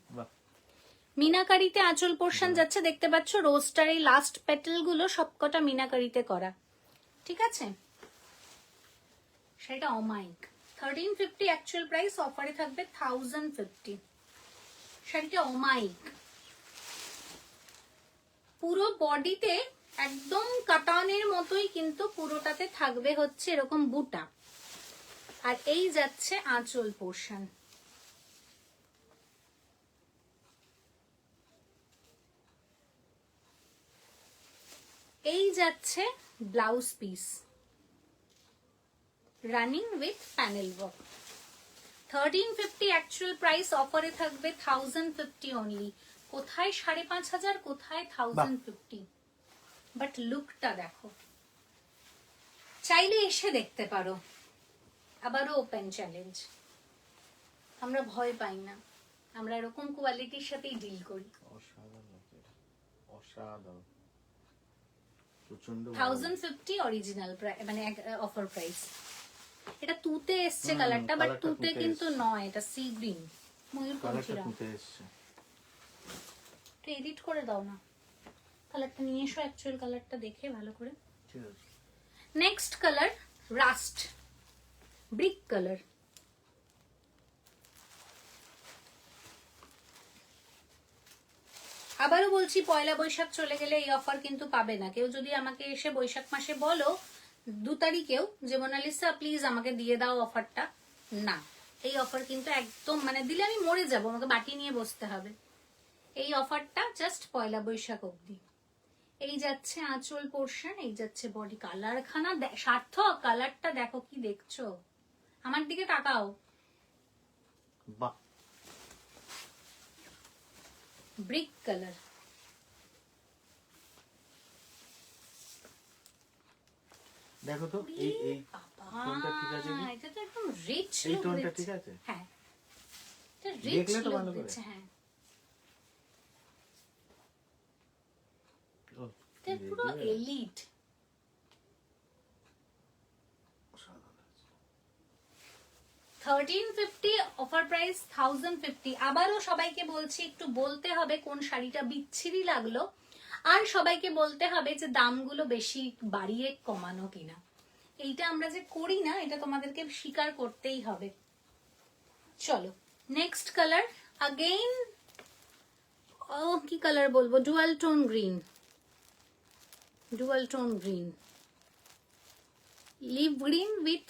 মিনাকারিতে আঁচল পোর্শন যাচ্ছে, দেখতে পাচ্ছ রোস্টার এই লাস্ট পেটেল গুলো সবকটা মিনাকারিতে করা, ঠিক আছে। সেটা অমাইক। 1350 অ্যাকচুয়াল প্রাইস, অফারে থাকবে 1050। শাড়িটা অমাইক, পুরো বডিতে একদম কাতানের মতোই, কিন্তু পুরোটাতে থাকবে হচ্ছে এরকম বুটা। আর এই যাচ্ছে আঁচল পোর্শন। এই যাচ্ছে blouse piece, running with panel work. 1350 actual price, অফারে থাকবে 1050 অনলি। কোথায় 5,500, কোথায় 1050। বাট লুকটা দেখো, চাইলে এসে দেখতে পারো। আবারও ওপেন চ্যালেঞ্জ, আমরা ভয় পাই না, আমরা এরকম কোয়ালিটির সাথেই ডিল করি। অসাধারণ, প্রচন্ড 1050 অরিজিনাল মানে অফার প্রাইস। এটা তুতে এসছে কালারটা, বাট তুতে কিন্তু নয়, এটা সি গ্রিন ময়ূরকণ্ঠী রং। তো এডিট করে দাও না, কালারটা নিয়ে এসো, অ্যাকচুয়াল কালারটা দেখে ভালো করে। Next colour rust brick colour. আবারও বলছি, পয়লা বৈশাখ চলে গেলে এই অফার কিন্তু পাবে না কেউ। যদি আমাকে এসে বৈশাখ মাসে বলো 2 তারিখেও যে মোনালিসা প্লিজ আমাকে দিয়ে দাও অফারটা, না, এই অফার কিন্তু একদম, মানে দিলে আমি মরে যাব, আমাকে বাটি নিয়ে বসতে হবে। এই অফারটা জাস্ট পয়লা বৈশাখ অবধি। এই যাচ্ছে আঁচল পোর্শন, এই যাচ্ছে বডি। কালার খানা সার্থক, কালারটা দেখো, কি দেখছো, আমার দিকে তাকাও। বাহ, ব্রিক কালার। দেখো তো এই টোনটা ঠিক আছে কি? এটা তো একদম রিচ এই টোনটা ঠিক আছে? হ্যাঁ রিচ দেখলে তো লুক ভালো করে। দিচ্ছে। হ্যাঁ, ও, এটা পুরো দেখলে? এলিট। অসাধারণ লাগছে। 1350 অফার প্রাইস 1050। আবারও সবাইকে বলছি একটু বলতে হবে কোন শাড়িটা বিচ্ছিরি লাগলো, আর সবাইকে বলতে হবে যে দামগুলো বেশি বাড়িয়ে কমানো কিনা। এইটা আমরা যে করি না, এটা তোমাদেরকে স্বীকার করতেই হবে। চলো নেক্সট কালার, अगेन কি কালার বলবো, dual tone green, dual tone green, live green with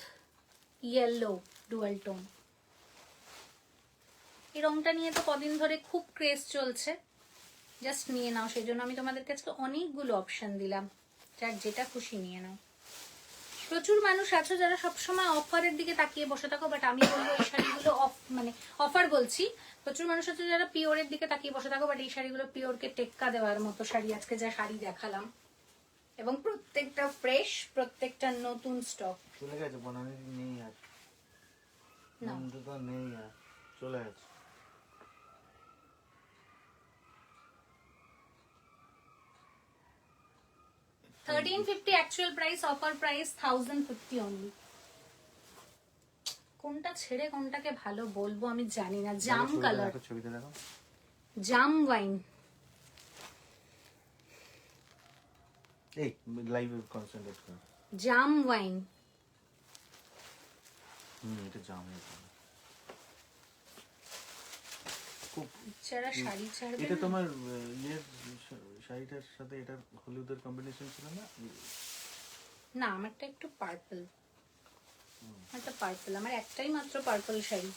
yellow dual tone. এই রংটা নিয়ে তো কদিন ধরে খুব ক্রেজ চলছে, জাস্ট নিয়ে নাও। সেই জন্য আমি তোমাদেরকে আজকে অনেকগুলো অপশন দিলাম, যার যেটা খুশি নিয়ে নাও। প্রচুর মানুষ আছো যারা সবসময় অফারের দিকে তাকিয়ে বসে থাকো, বাট আমি বলবো এই শাড়িগুলো মানে অফার বলছি, প্রচুর মানুষ আছে যারা পিওরের দিকে তাকিয়ে বসে থাকো, বাট এই শাড়িগুলো পিওরকে টেক্কা দেওয়ার মতো শাড়ি। আজকে যা শাড়ি দেখালাম, এবং প্রত্যেকটা ফ্রেশ, প্রত্যেকটা নতুন স্টক। চলে গেছে, বনানি নেই আর, না। তো নেই আর, চলে গেছে। 1350 actual price, offer price 1050 only. কোনটা ছেড়ে কোনটাকে ভালো বলবো আমি জানি না। জাম কালার, ছবিটা দেখো। জাম ওয়াইন, এই লাইভে কনসেন্ট্রেট কর। জাম ওয়াইন। এটা জাম হয়ে গেল। খুব যারা শাড়ি ছাড়বে এটা না- তোমার ইয়ের শাড়িটার সাথে এটা হলুদের কম্বিনেশন ছিল না? না, আমারটা একটু পার্পল, একটা পার্পল, আমার একটাই মাত্র পার্পল শাড়ি।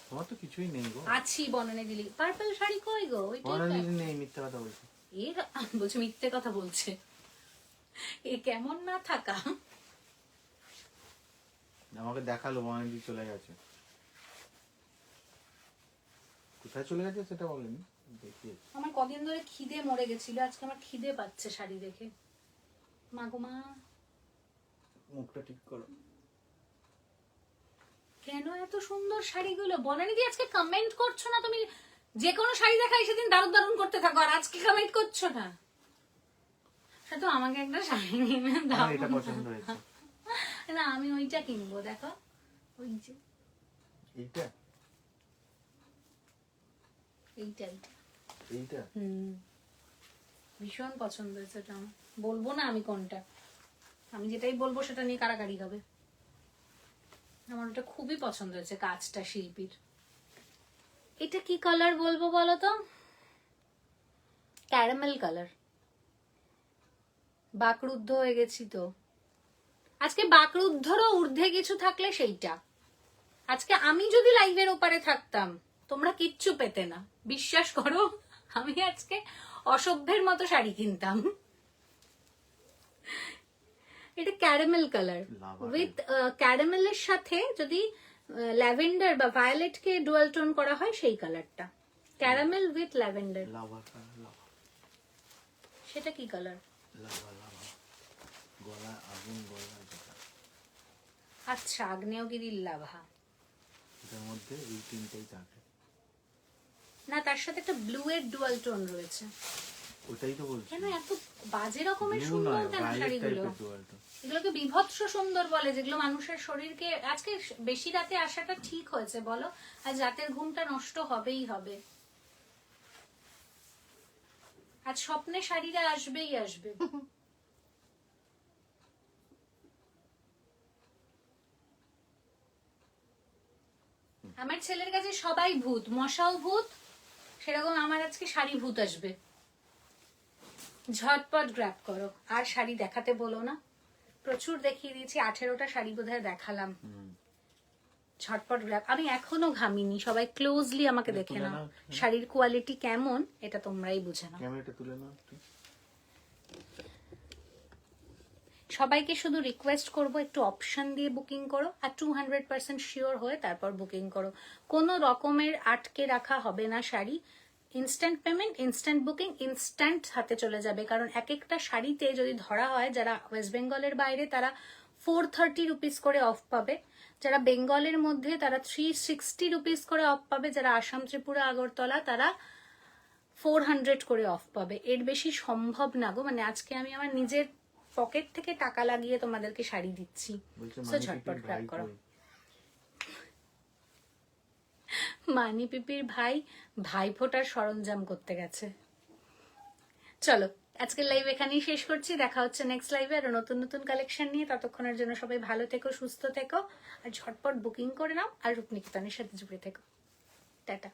তোমার তো কিছুই নেই গো। আছি বনানি দিলি, পার্পল শাড়ি কই গো? ওইটাই তো। বনানি নেই, মিথ্যা কথা বলছি। এ বলছে মিথ্যে কথা বলছে, এ কেমন না থাকা। আমাকে দেখালো বনানি চলে গেছে, কোথায় চলে গেছে সেটা বলেনি, দেখিয়েছে। আমার কদিন ধরে খিদে মরে গেছিল, আজকে আমার খিদে পাচ্ছে শাড়ি দেখে। মা গো মা, মুখটা ঠিক করো। কেন এত সুন্দর শাড়িগুলো? বনানি দি আজকে কমেন্ট করছো না তুমি? যে কোনো শাড়ি দেখাই সেদিন দারুণ দারুণ করতে থাকো, আর আজকে কমেন্ট করছো না। শুধু আমাকে একটা শাড়ি নিয়ে দাও। আমার এটা পছন্দ হয়েছে। না, আমি ওইটা কিনবো, দেখো ওই যে এইটা এইটা এইটা ভীষণ পছন্দ হয়েছে এটা আমার। বলবো না আমি কোনটা, আমি যেটাই বলবো সেটা নিয়ে কারাকারি হবে। আমার ওটা খুবই পছন্দ হয়েছে, কাজটা শিল্পীর। এটা কি কালার বলবো বলো তো? Caramel colour. বাকরুদ্ধ হয়ে গেছি তো আজকে, বাকরুদ্ধরও ঊর্ধ্বে কিছু থাকলে সেইটা। আজকে আমি যদি লাইভের ওপারে থাকতাম তোমরা কিচ্ছু পেতে না, বিশ্বাস করো। আমি আজকে অসভ্যের মতো শাড়ি কিনতাম। এটা ক্যারামেল কালার উইথ ক্যারামেলের সাথে যদি ল্যাভেন্ডার বা ভায়োলেট কে ডুয়াল টোন করা হয় সেই কালারটা, caramel with lavender. Lava lava সেটা কি কালার? লাভা লাভা, গলা আগুন, গলা যেটা, আচ্ছা, আগ্নেয়গিরির লাভা। এটার মধ্যে এই তিনটেই থাকে। না, তার সাথে একটা ব্লু এর ডুয়াল টোন রয়েছে। ওটাই তো বলছি। কেন এত বাজে রকমের Blue সুন্দর নয়, কেন violet শাড়িগুলো? type এর dualটা। এগুলোকে বিভৎস সুন্দর বলে, যেগুলো মানুষের শরীরকে। আজকে বেশি রাতে আসাটা ঠিক হয়েছে বলো? আজ রাতের ঘুমটা নষ্ট হবেই হবে। আজ স্বপ্নে শাড়িরা আসবেই আসবে। আমার ছেলের কাছে সবাই ভূত, মশাও ভূত, সেরকম আমার আজকে শাড়ি ভূত আসবে। ঝটপট গ্র্যাব করো, আর শাড়ি দেখাতে বলো না। প্রচুর দেখিয়ে দিয়েছি, 18টা শাড়ি বোধহয় দেখালাম। ঝটপট গ্র্যাব। আমি এখনো ঘামিনি, সবাই ক্লোজলি আমাকে দেখে নাও। শাড়ির কোয়ালিটি কেমন এটা তোমরাই বুঝে নাও। ক্যামেরাটা তুলে নাও একটু। সবাইকে শুধু রিকোয়েস্ট করব একটু অপশন দিয়ে বুকিং করো, আর 200% শিওর হয়ে তারপর বুকিং করো। কোনো রকমের আটকে রাখা হবে না sari. Instant payment, instant booking, instant হাতে চলে যাবে। কারণ এক একটা শাড়িতে যদি ধরা হয়, যারা ওয়েস্ট বেঙ্গলের বাইরে তারা 430 রুপিস করে অফ পাবে। যারা বেঙ্গলের মধ্যে তারা 360 রুপিস করে অফ পাবে। যারা আসাম, ত্রিপুরা, আগরতলা তারা 400 করে অফ পাবে। এর বেশি সম্ভব না গো, মানে আজকে আমি আমার নিজের পকেট থেকে টাকা লাগিয়ে তোমাদেরকে শাড়ি দিচ্ছি। বলছে So, মানি ঝটপট পিপির grab ভাই করো। কই? মানি পিপির ভাই ফোটার সরঞ্জাম করতে গেছে। চলো আজকের লাইভ এখানেই শেষ করছি, দেখা হচ্ছে নেক্সট লাইভে আরো নতুন নতুন কালেকশন নিয়ে। ততক্ষণের জন্য সবাই ভালো থেকো, সুস্থ থেকো, আর ঝটপট বুকিং করে নাও, আর রূপনিকেতনের সাথে জুড়ে থেকো। টাটা।